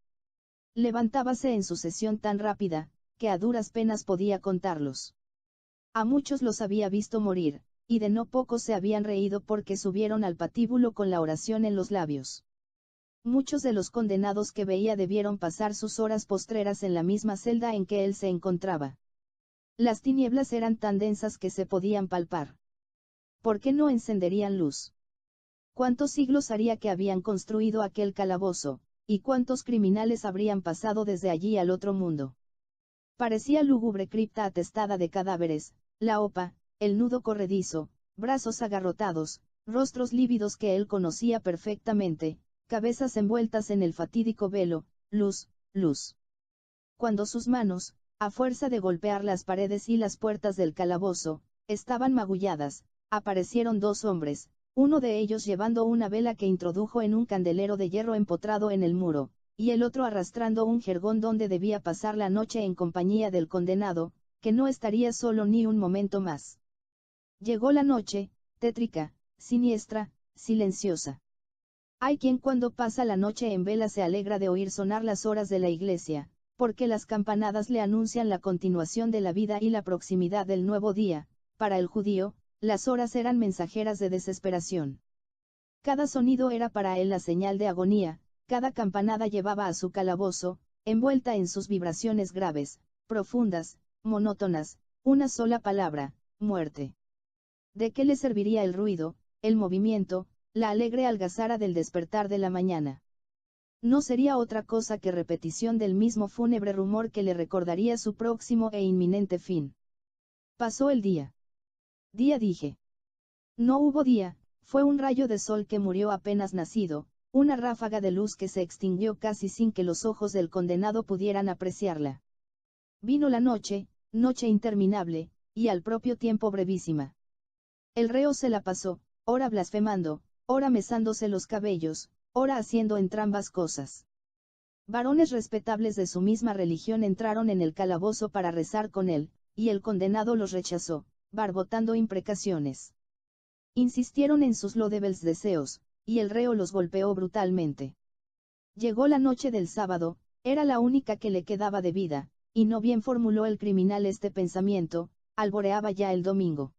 Levantábase en sucesión tan rápida, que a duras penas podía contarlos. A muchos los había visto morir, y de no pocos se habían reído porque subieron al patíbulo con la oración en los labios. Muchos de los condenados que veía debieron pasar sus horas postreras en la misma celda en que él se encontraba. Las tinieblas eran tan densas que se podían palpar. ¿Por qué no encenderían luz? ¿Cuántos siglos haría que habían construido aquel calabozo, y cuántos criminales habrían pasado desde allí al otro mundo? Parecía lúgubre cripta atestada de cadáveres, la hopa, el nudo corredizo, brazos agarrotados, rostros lívidos que él conocía perfectamente, cabezas envueltas en el fatídico velo, luz, luz. Cuando sus manos, a fuerza de golpear las paredes y las puertas del calabozo, estaban magulladas, aparecieron 2 hombres, uno de ellos llevando una vela que introdujo en un candelero de hierro empotrado en el muro, y el otro arrastrando un jergón donde debía pasar la noche en compañía del condenado, que no estaría solo ni un momento más. Llegó la noche, tétrica, siniestra, silenciosa. Hay quien cuando pasa la noche en vela se alegra de oír sonar las horas de la iglesia, porque las campanadas le anuncian la continuación de la vida y la proximidad del nuevo día. Para el judío, las horas eran mensajeras de desesperación. Cada sonido era para él la señal de agonía, cada campanada llevaba a su calabozo, envuelta en sus vibraciones graves, profundas, monótonas, una sola palabra: muerte. ¿De qué le serviría el ruido, el movimiento, la alegre algazara del despertar de la mañana? No sería otra cosa que repetición del mismo fúnebre rumor que le recordaría su próximo e inminente fin. Pasó el día. Día dije. No hubo día, fue un rayo de sol que murió apenas nacido, una ráfaga de luz que se extinguió casi sin que los ojos del condenado pudieran apreciarla. Vino la noche, noche interminable, y al propio tiempo brevísima. El reo se la pasó, ora blasfemando, ora mesándose los cabellos, ora haciendo entrambas cosas. Varones respetables de su misma religión entraron en el calabozo para rezar con él, y el condenado los rechazó, barbotando imprecaciones. Insistieron en sus lodebles deseos, y el reo los golpeó brutalmente. Llegó la noche del sábado, era la única que le quedaba de vida, y no bien formuló el criminal este pensamiento, alboreaba ya el domingo.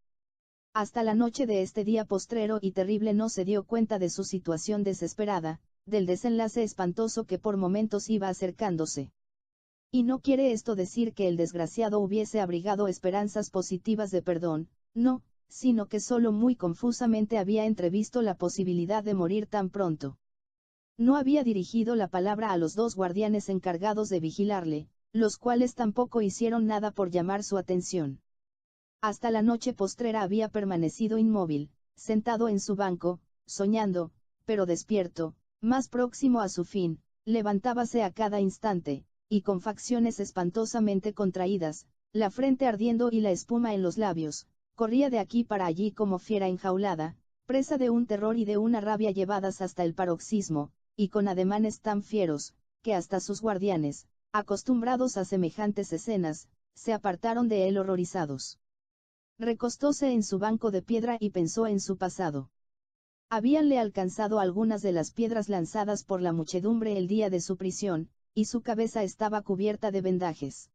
Hasta la noche de este día postrero y terrible no se dio cuenta de su situación desesperada, del desenlace espantoso que por momentos iba acercándose. Y no quiere esto decir que el desgraciado hubiese abrigado esperanzas positivas de perdón, no, sino que solo muy confusamente había entrevisto la posibilidad de morir tan pronto. No había dirigido la palabra a los dos guardianes encargados de vigilarle, los cuales tampoco hicieron nada por llamar su atención. Hasta la noche postrera había permanecido inmóvil, sentado en su banco, soñando, pero despierto, más próximo a su fin, levantábase a cada instante, y con facciones espantosamente contraídas, la frente ardiendo y la espuma en los labios, corría de aquí para allí como fiera enjaulada, presa de un terror y de una rabia llevadas hasta el paroxismo, y con ademanes tan fieros, que hasta sus guardianes, acostumbrados a semejantes escenas, se apartaron de él horrorizados. Recostóse en su banco de piedra y pensó en su pasado. Habíanle alcanzado algunas de las piedras lanzadas por la muchedumbre el día de su prisión, y su cabeza estaba cubierta de vendajes.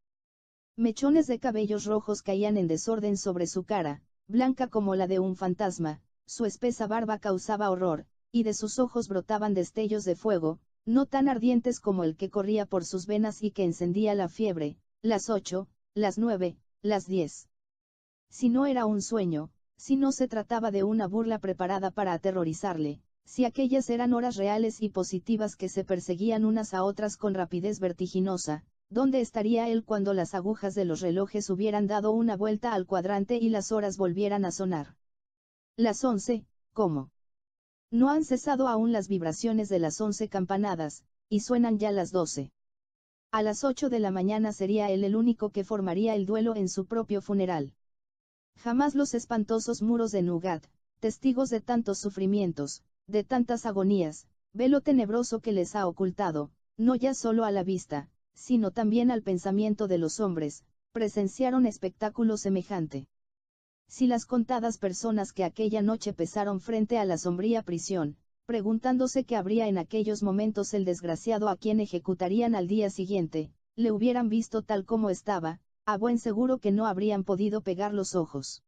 Mechones de cabellos rojos caían en desorden sobre su cara, blanca como la de un fantasma, su espesa barba causaba horror, y de sus ojos brotaban destellos de fuego, no tan ardientes como el que corría por sus venas y que encendía la fiebre, las 8, las 9, las 10. Si no era un sueño, si no se trataba de una burla preparada para aterrorizarle, si aquellas eran horas reales y positivas que se perseguían unas a otras con rapidez vertiginosa, ¿dónde estaría él cuando las agujas de los relojes hubieran dado una vuelta al cuadrante y las horas volvieran a sonar? Las 11, ¿cómo? No han cesado aún las vibraciones de las 11 campanadas, y suenan ya las 12. A las 8 de la mañana sería él el único que formaría el duelo en su propio funeral. Jamás los espantosos muros de Nougat, testigos de tantos sufrimientos, de tantas agonías, velo tenebroso que les ha ocultado, no ya solo a la vista, sino también al pensamiento de los hombres, presenciaron espectáculo semejante. Si las contadas personas que aquella noche pesaron frente a la sombría prisión, preguntándose qué habría en aquellos momentos el desgraciado a quien ejecutarían al día siguiente, le hubieran visto tal como estaba, a buen seguro que no habrían podido pegar los ojos.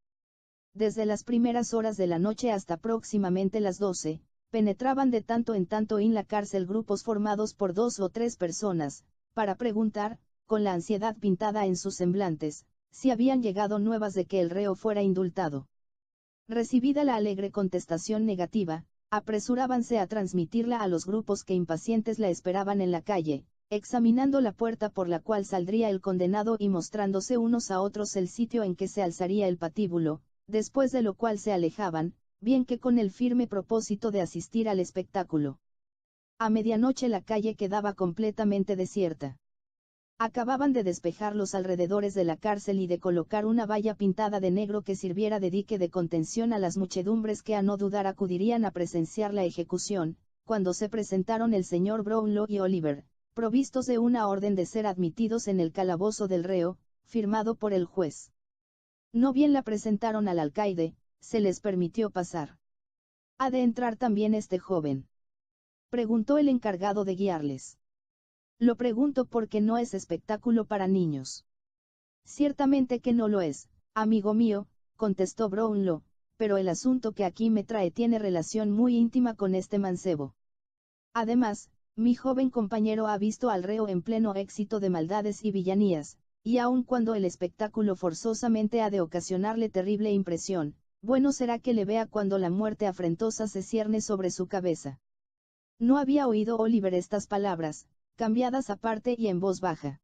Desde las primeras horas de la noche hasta próximamente las 12, penetraban de tanto en tanto en la cárcel grupos formados por 2 o 3 personas, para preguntar, con la ansiedad pintada en sus semblantes, si habían llegado nuevas de que el reo fuera indultado. Recibida la alegre contestación negativa, apresurábanse a transmitirla a los grupos que impacientes la esperaban en la calle, examinando la puerta por la cual saldría el condenado y mostrándose unos a otros el sitio en que se alzaría el patíbulo, después de lo cual se alejaban, bien que con el firme propósito de asistir al espectáculo. A medianoche la calle quedaba completamente desierta. Acababan de despejar los alrededores de la cárcel y de colocar una valla pintada de negro que sirviera de dique de contención a las muchedumbres que a no dudar acudirían a presenciar la ejecución, cuando se presentaron el señor Brownlow y Oliver, provistos de una orden de ser admitidos en el calabozo del reo, firmado por el juez. No bien la presentaron al alcaide, se les permitió pasar. ¿Ha de entrar también este joven?, preguntó el encargado de guiarles. Lo pregunto porque no es espectáculo para niños. Ciertamente que no lo es, amigo mío, contestó Brownlow, pero el asunto que aquí me trae tiene relación muy íntima con este mancebo. Además, mi joven compañero ha visto al reo en pleno éxito de maldades y villanías, y aun cuando el espectáculo forzosamente ha de ocasionarle terrible impresión, bueno será que le vea cuando la muerte afrentosa se cierne sobre su cabeza. No había oído Oliver estas palabras, cambiadas aparte y en voz baja.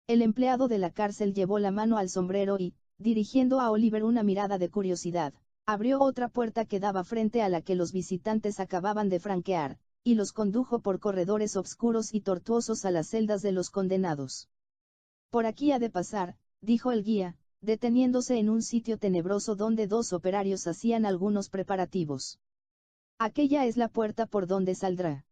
El empleado de la cárcel llevó la mano al sombrero y, dirigiendo a Oliver una mirada de curiosidad, abrió otra puerta que daba frente a la que los visitantes acababan de franquear, y los condujo por corredores obscuros y tortuosos a las celdas de los condenados. Por aquí ha de pasar, dijo el guía, deteniéndose en un sitio tenebroso donde 2 operarios hacían algunos preparativos. Aquella es la puerta por donde saldrá.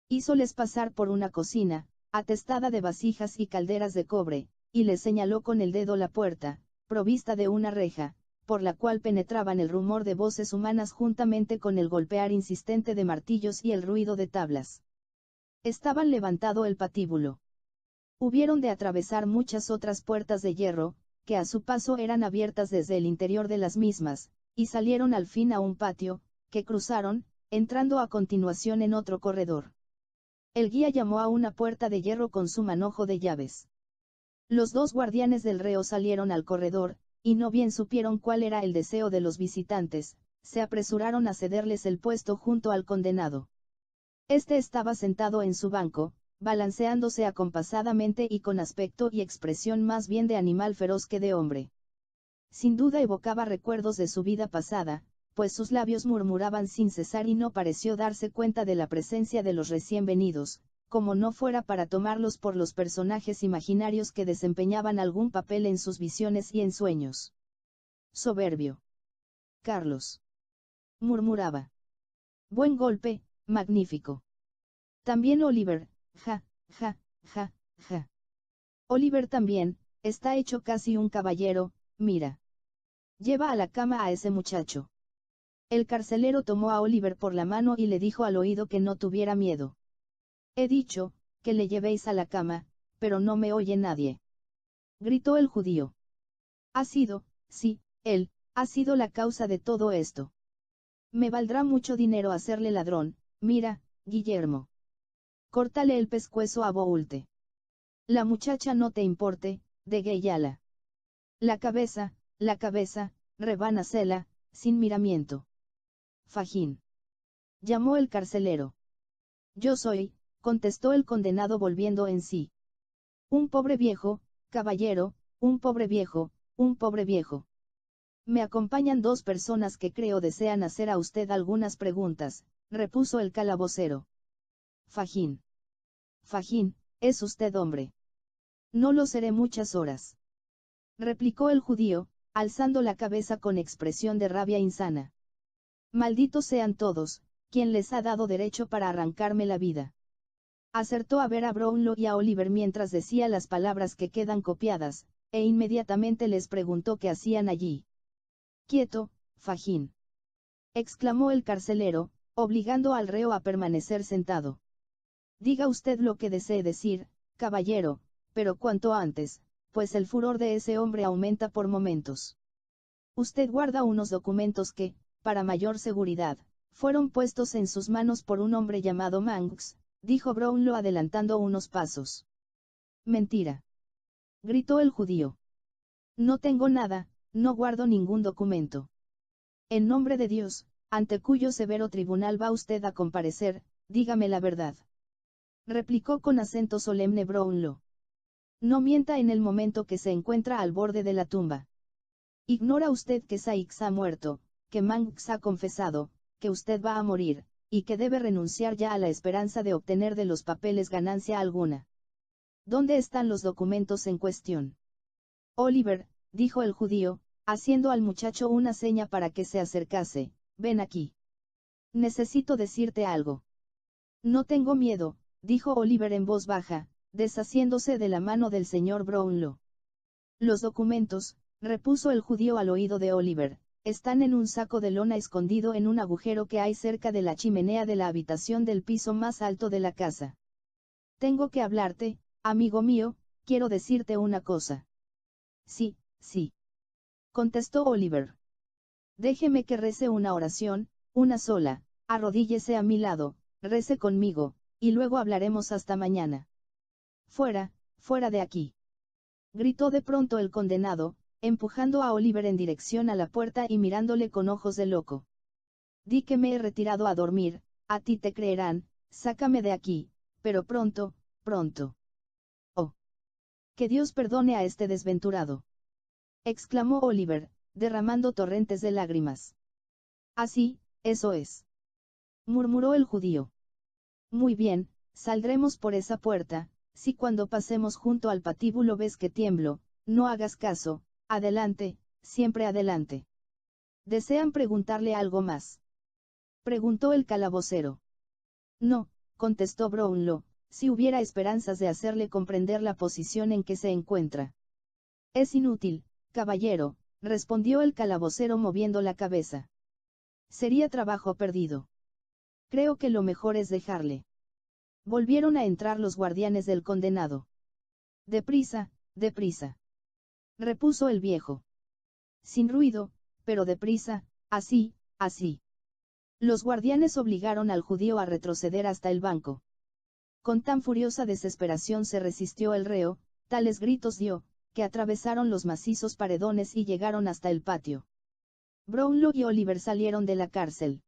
Hízoles pasar por una cocina, atestada de vasijas y calderas de cobre, y les señaló con el dedo la puerta, provista de una reja, por la cual penetraban el rumor de voces humanas juntamente con el golpear insistente de martillos y el ruido de tablas. Estaban levantado el patíbulo. Hubieron de atravesar muchas otras puertas de hierro, que a su paso eran abiertas desde el interior de las mismas, y salieron al fin a un patio, que cruzaron, entrando a continuación en otro corredor. El guía llamó a una puerta de hierro con su manojo de llaves. Los dos guardianes del reo salieron al corredor, y no bien supieron cuál era el deseo de los visitantes, se apresuraron a cederles el puesto junto al condenado. Este estaba sentado en su banco, balanceándose acompasadamente y con aspecto y expresión más bien de animal feroz que de hombre. Sin duda evocaba recuerdos de su vida pasada, pues sus labios murmuraban sin cesar y no pareció darse cuenta de la presencia de los recién venidos, como no fuera para tomarlos por los personajes imaginarios que desempeñaban algún papel en sus visiones y en sueños. Soberbio. Carlos. Murmuraba. Buen golpe, magnífico. También Oliver, ja, ja, ja, ja. Oliver también, está hecho casi un caballero, mira. Lleva a la cama a ese muchacho. El carcelero tomó a Oliver por la mano y le dijo al oído que no tuviera miedo. He dicho, que le llevéis a la cama, pero no me oye nadie. Gritó el judío. Ha sido, sí, él, ha sido la causa de todo esto. Me valdrá mucho dinero hacerle ladrón, mira, Guillermo. Córtale el pescuezo a Boulte. La muchacha no te importe, degüéllala. La cabeza, rebánasela, sin miramiento. Fajín. Llamó el carcelero. Yo soy, contestó el condenado volviendo en sí. Un pobre viejo, caballero, un pobre viejo, un pobre viejo. Me acompañan dos personas que creo desean hacer a usted algunas preguntas, repuso el calabocero. Fajín. Fajín, es usted hombre. No lo seré muchas horas. Replicó el judío, alzando la cabeza con expresión de rabia insana. Malditos sean todos, quien les ha dado derecho para arrancarme la vida. Acertó a ver a Brownlow y a Oliver mientras decía las palabras que quedan copiadas, e inmediatamente les preguntó qué hacían allí. Quieto, Fajín. Exclamó el carcelero, obligando al reo a permanecer sentado. Diga usted lo que desee decir, caballero, pero cuanto antes, pues el furor de ese hombre aumenta por momentos. Usted guarda unos documentos que, para mayor seguridad, fueron puestos en sus manos por un hombre llamado Manx, dijo Brownlow adelantando unos pasos. Mentira. Gritó el judío. No tengo nada, no guardo ningún documento. En nombre de Dios, ante cuyo severo tribunal va usted a comparecer, dígame la verdad. Replicó con acento solemne Brownlow. No mienta en el momento que se encuentra al borde de la tumba. Ignora usted que Saix ha muerto, que Manx ha confesado, que usted va a morir, y que debe renunciar ya a la esperanza de obtener de los papeles ganancia alguna. ¿Dónde están los documentos en cuestión? Oliver, dijo el judío, haciendo al muchacho una seña para que se acercase, ven aquí. Necesito decirte algo. No tengo miedo, dijo Oliver en voz baja, deshaciéndose de la mano del señor Brownlow. Los documentos, repuso el judío al oído de Oliver, están en un saco de lona escondido en un agujero que hay cerca de la chimenea de la habitación del piso más alto de la casa. Tengo que hablarte, amigo mío, quiero decirte una cosa. Sí, sí. Contestó Oliver. Déjeme que rece una oración, una sola, arrodíllese a mi lado, rece conmigo, y luego hablaremos hasta mañana. Fuera, fuera de aquí. Gritó de pronto el condenado, empujando a Oliver en dirección a la puerta y mirándole con ojos de loco. Di que me he retirado a dormir, a ti te creerán, sácame de aquí, pero pronto, pronto. Oh. Que Dios perdone a este desventurado. Exclamó Oliver, derramando torrentes de lágrimas. Así, eso es. Murmuró el judío. Muy bien, saldremos por esa puerta, si cuando pasemos junto al patíbulo ves que tiemblo, no hagas caso, adelante, siempre adelante. ¿Desean preguntarle algo más? Preguntó el calabocero. No, contestó Brownlow, si hubiera esperanzas de hacerle comprender la posición en que se encuentra. Es inútil, caballero, respondió el calabocero moviendo la cabeza. Sería trabajo perdido. Creo que lo mejor es dejarle. Volvieron a entrar los guardianes del condenado. Deprisa, deprisa, repuso el viejo. Sin ruido, pero deprisa, así, así. Los guardianes obligaron al judío a retroceder hasta el banco. Con tan furiosa desesperación se resistió el reo, tales gritos dio, que atravesaron los macizos paredones y llegaron hasta el patio. Brownlow y Oliver salieron de la cárcel.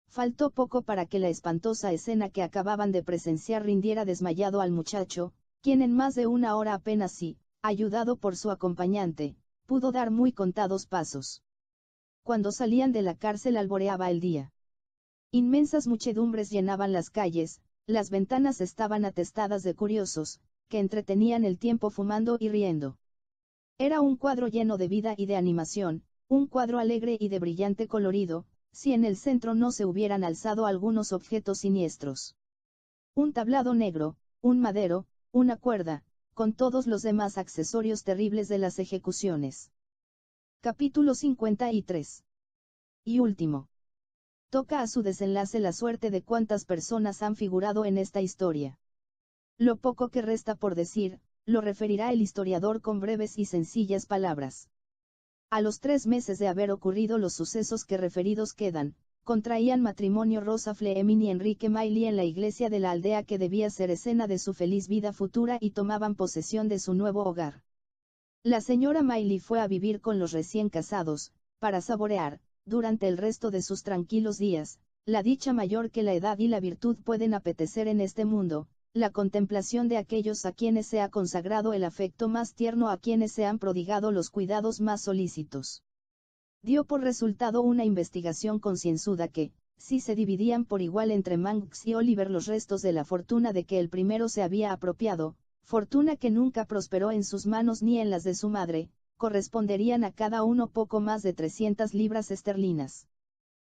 Faltó poco para que la espantosa escena que acababan de presenciar rindiera desmayado al muchacho, quien en más de una hora apenas sí, ayudado por su acompañante, pudo dar muy contados pasos. Cuando salían de la cárcel alboreaba el día. Inmensas muchedumbres llenaban las calles, las ventanas estaban atestadas de curiosos, que entretenían el tiempo fumando y riendo. Era un cuadro lleno de vida y de animación, un cuadro alegre y de brillante colorido, si en el centro no se hubieran alzado algunos objetos siniestros. Un tablado negro, un madero, una cuerda, con todos los demás accesorios terribles de las ejecuciones. Capítulo 53. Y último. Toca a su desenlace la suerte de cuantas personas han figurado en esta historia. Lo poco que resta por decir, lo referirá el historiador con breves y sencillas palabras. A los 3 meses de haber ocurrido los sucesos que referidos quedan, contraían matrimonio Rosa Fleming y Enrique Maylie en la iglesia de la aldea que debía ser escena de su feliz vida futura y tomaban posesión de su nuevo hogar. La señora Maylie fue a vivir con los recién casados, para saborear, durante el resto de sus tranquilos días, la dicha mayor que la edad y la virtud pueden apetecer en este mundo, la contemplación de aquellos a quienes se ha consagrado el afecto más tierno, a quienes se han prodigado los cuidados más solícitos. Dio por resultado una investigación concienzuda que, si se dividían por igual entre Manx y Oliver los restos de la fortuna de que el primero se había apropiado, fortuna que nunca prosperó en sus manos ni en las de su madre, corresponderían a cada uno poco más de 300 libras esterlinas.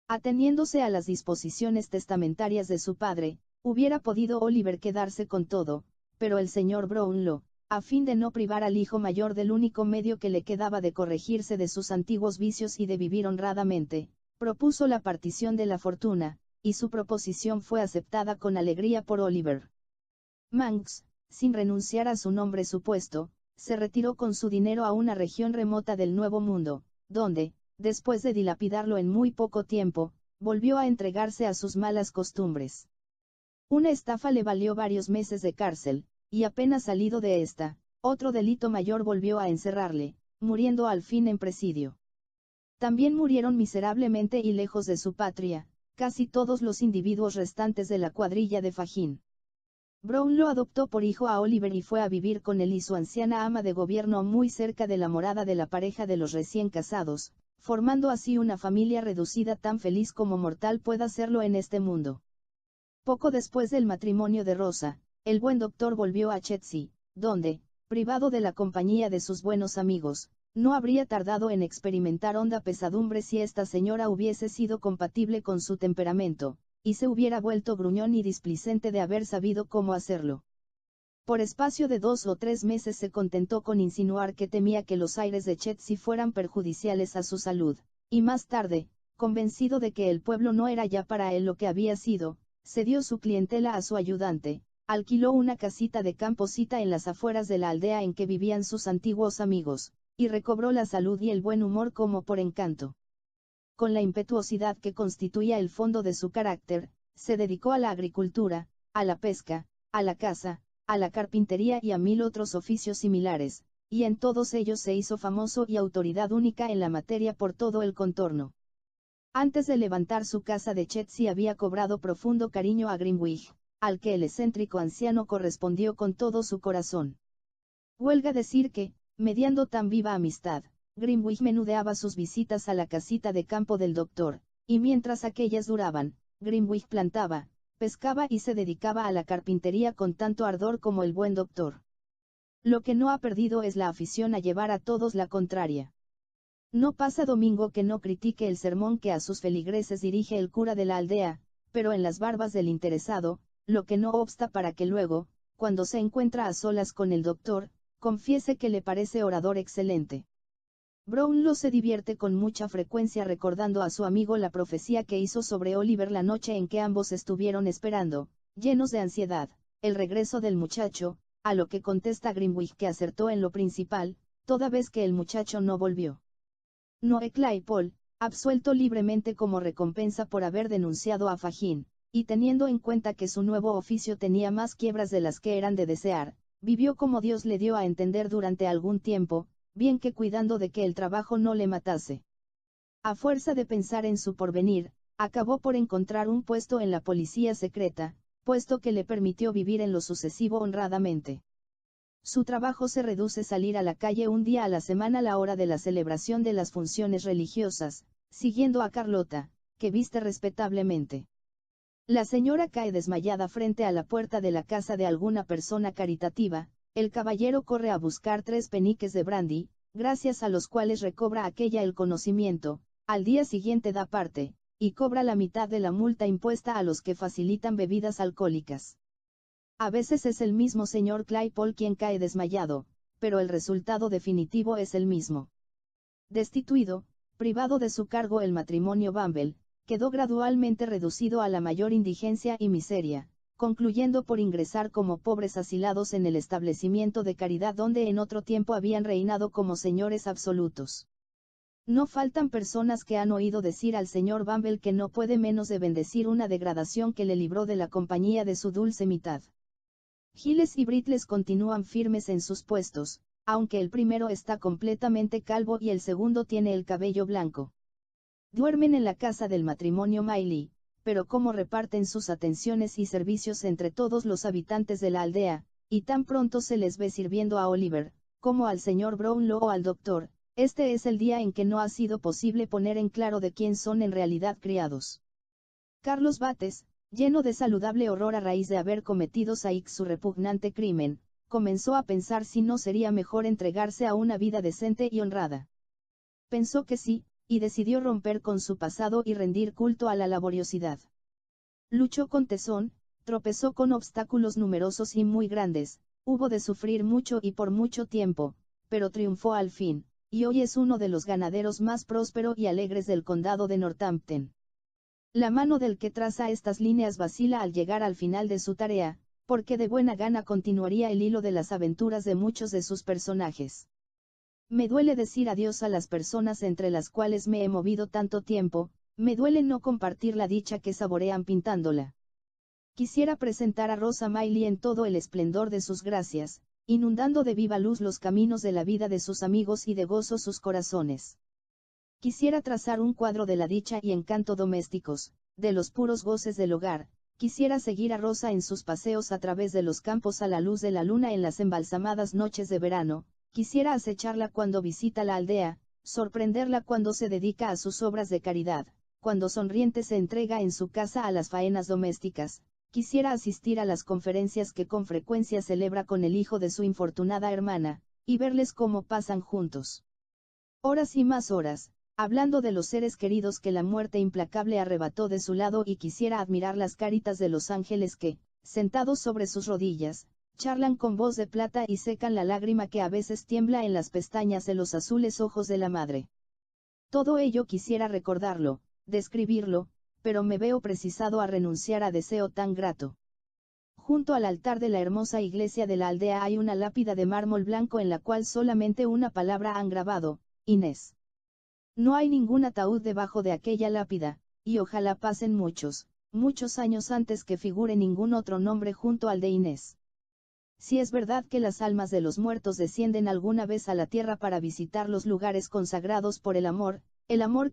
Ateniéndose a las disposiciones testamentarias de su padre, hubiera podido Oliver quedarse con todo, pero el señor Brownlow, a fin de no privar al hijo mayor del único medio que le quedaba de corregirse de sus antiguos vicios y de vivir honradamente, propuso la partición de la fortuna, y su proposición fue aceptada con alegría por Oliver. Manx, sin renunciar a su nombre supuesto, se retiró con su dinero a una región remota del Nuevo Mundo, donde, después de dilapidarlo en muy poco tiempo, volvió a entregarse a sus malas costumbres. Una estafa le valió varios meses de cárcel, y apenas salido de esta, otro delito mayor volvió a encerrarle, muriendo al fin en presidio. También murieron miserablemente y lejos de su patria, casi todos los individuos restantes de la cuadrilla de Fagin. Brownlow adoptó por hijo a Oliver y fue a vivir con él y su anciana ama de gobierno muy cerca de la morada de la pareja de los recién casados, formando así una familia reducida tan feliz como mortal pueda serlo en este mundo. Poco después del matrimonio de Rosa, el buen doctor volvió a Chertsey, donde, privado de la compañía de sus buenos amigos, no habría tardado en experimentar honda pesadumbre si esta señora hubiese sido compatible con su temperamento, y se hubiera vuelto gruñón y displicente de haber sabido cómo hacerlo. Por espacio de 2 o 3 meses se contentó con insinuar que temía que los aires de Chertsey fueran perjudiciales a su salud, y más tarde, convencido de que el pueblo no era ya para él lo que había sido, cedió su clientela a su ayudante, alquiló una casita de camposita en las afueras de la aldea en que vivían sus antiguos amigos, y recobró la salud y el buen humor como por encanto. Con la impetuosidad que constituía el fondo de su carácter, se dedicó a la agricultura, a la pesca, a la caza, a la carpintería y a 1000 otros oficios similares, y en todos ellos se hizo famoso y autoridad única en la materia por todo el contorno. Antes de levantar su casa de Chertsey había cobrado profundo cariño a Grimwig, al que el excéntrico anciano correspondió con todo su corazón. Huelga decir que, mediando tan viva amistad, Grimwig menudeaba sus visitas a la casita de campo del doctor, y mientras aquellas duraban, Grimwig plantaba, pescaba y se dedicaba a la carpintería con tanto ardor como el buen doctor. Lo que no ha perdido es la afición a llevar a todos la contraria. No pasa domingo que no critique el sermón que a sus feligreses dirige el cura de la aldea, pero en las barbas del interesado, lo que no obsta para que luego, cuando se encuentra a solas con el doctor, confiese que le parece orador excelente. Brownlow se divierte con mucha frecuencia recordando a su amigo la profecía que hizo sobre Oliver la noche en que ambos estuvieron esperando, llenos de ansiedad, el regreso del muchacho, a lo que contesta Grimwig que acertó en lo principal, toda vez que el muchacho no volvió. Noah Claypole, absuelto libremente como recompensa por haber denunciado a Fagin, y teniendo en cuenta que su nuevo oficio tenía más quiebras de las que eran de desear, vivió como Dios le dio a entender durante algún tiempo, bien que cuidando de que el trabajo no le matase. A fuerza de pensar en su porvenir, acabó por encontrar un puesto en la policía secreta, puesto que le permitió vivir en lo sucesivo honradamente. Su trabajo se reduce a salir a la calle un día a la semana a la hora de la celebración de las funciones religiosas, siguiendo a Carlota, que viste respetablemente. La señora cae desmayada frente a la puerta de la casa de alguna persona caritativa, el caballero corre a buscar 3 peniques de brandy, gracias a los cuales recobra aquella el conocimiento, al día siguiente da parte, y cobra la mitad de la multa impuesta a los que facilitan bebidas alcohólicas. A veces es el mismo señor Claypole quien cae desmayado, pero el resultado definitivo es el mismo. Destituido, privado de su cargo el matrimonio Bumble, quedó gradualmente reducido a la mayor indigencia y miseria, concluyendo por ingresar como pobres asilados en el establecimiento de caridad donde en otro tiempo habían reinado como señores absolutos. No faltan personas que han oído decir al señor Bumble que no puede menos de bendecir una degradación que le libró de la compañía de su dulce mitad. Giles y Brittles continúan firmes en sus puestos, aunque el primero está completamente calvo y el segundo tiene el cabello blanco. Duermen en la casa del matrimonio Miley, pero como reparten sus atenciones y servicios entre todos los habitantes de la aldea, y tan pronto se les ve sirviendo a Oliver, como al señor Brownlow o al doctor, este es el día en que no ha sido posible poner en claro de quién son en realidad criados. Carlos Bates, lleno de saludable horror a raíz de haber cometido Saix su repugnante crimen, comenzó a pensar si no sería mejor entregarse a una vida decente y honrada. Pensó que sí, y decidió romper con su pasado y rendir culto a la laboriosidad. Luchó con tesón, tropezó con obstáculos numerosos y muy grandes, hubo de sufrir mucho y por mucho tiempo, pero triunfó al fin, y hoy es uno de los ganaderos más prósperos y alegres del condado de Northampton. La mano del que traza estas líneas vacila al llegar al final de su tarea, porque de buena gana continuaría el hilo de las aventuras de muchos de sus personajes. Me duele decir adiós a las personas entre las cuales me he movido tanto tiempo, me duele no compartir la dicha que saborean pintándola. Quisiera presentar a Rosa Miley en todo el esplendor de sus gracias, inundando de viva luz los caminos de la vida de sus amigos y de gozo sus corazones. Quisiera trazar un cuadro de la dicha y encanto domésticos, de los puros goces del hogar, quisiera seguir a Rosa en sus paseos a través de los campos a la luz de la luna en las embalsamadas noches de verano, quisiera acecharla cuando visita la aldea, sorprenderla cuando se dedica a sus obras de caridad, cuando sonriente se entrega en su casa a las faenas domésticas, quisiera asistir a las conferencias que con frecuencia celebra con el hijo de su infortunada hermana, y verles cómo pasan juntos. Horas y más horas, hablando de los seres queridos que la muerte implacable arrebató de su lado y quisiera admirar las caritas de los ángeles que, sentados sobre sus rodillas, charlan con voz de plata y secan la lágrima que a veces tiembla en las pestañas de los azules ojos de la madre. Todo ello quisiera recordarlo, describirlo, pero me veo precisado a renunciar a deseo tan grato. Junto al altar de la hermosa iglesia de la aldea hay una lápida de mármol blanco en la cual solamente una palabra han grabado, Inés. No hay ningún ataúd debajo de aquella lápida, y ojalá pasen muchos, muchos años antes que figure ningún otro nombre junto al de Inés. Si es verdad que las almas de los muertos descienden alguna vez a la tierra para visitar los lugares consagrados por el amor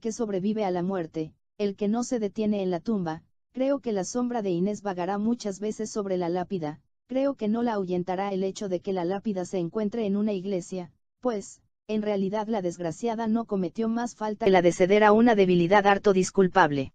que sobrevive a la muerte, el que no se detiene en la tumba, creo que la sombra de Inés vagará muchas veces sobre la lápida, creo que no la ahuyentará el hecho de que la lápida se encuentre en una iglesia, pues, en realidad la desgraciada no cometió más falta que la de ceder a una debilidad harto disculpable.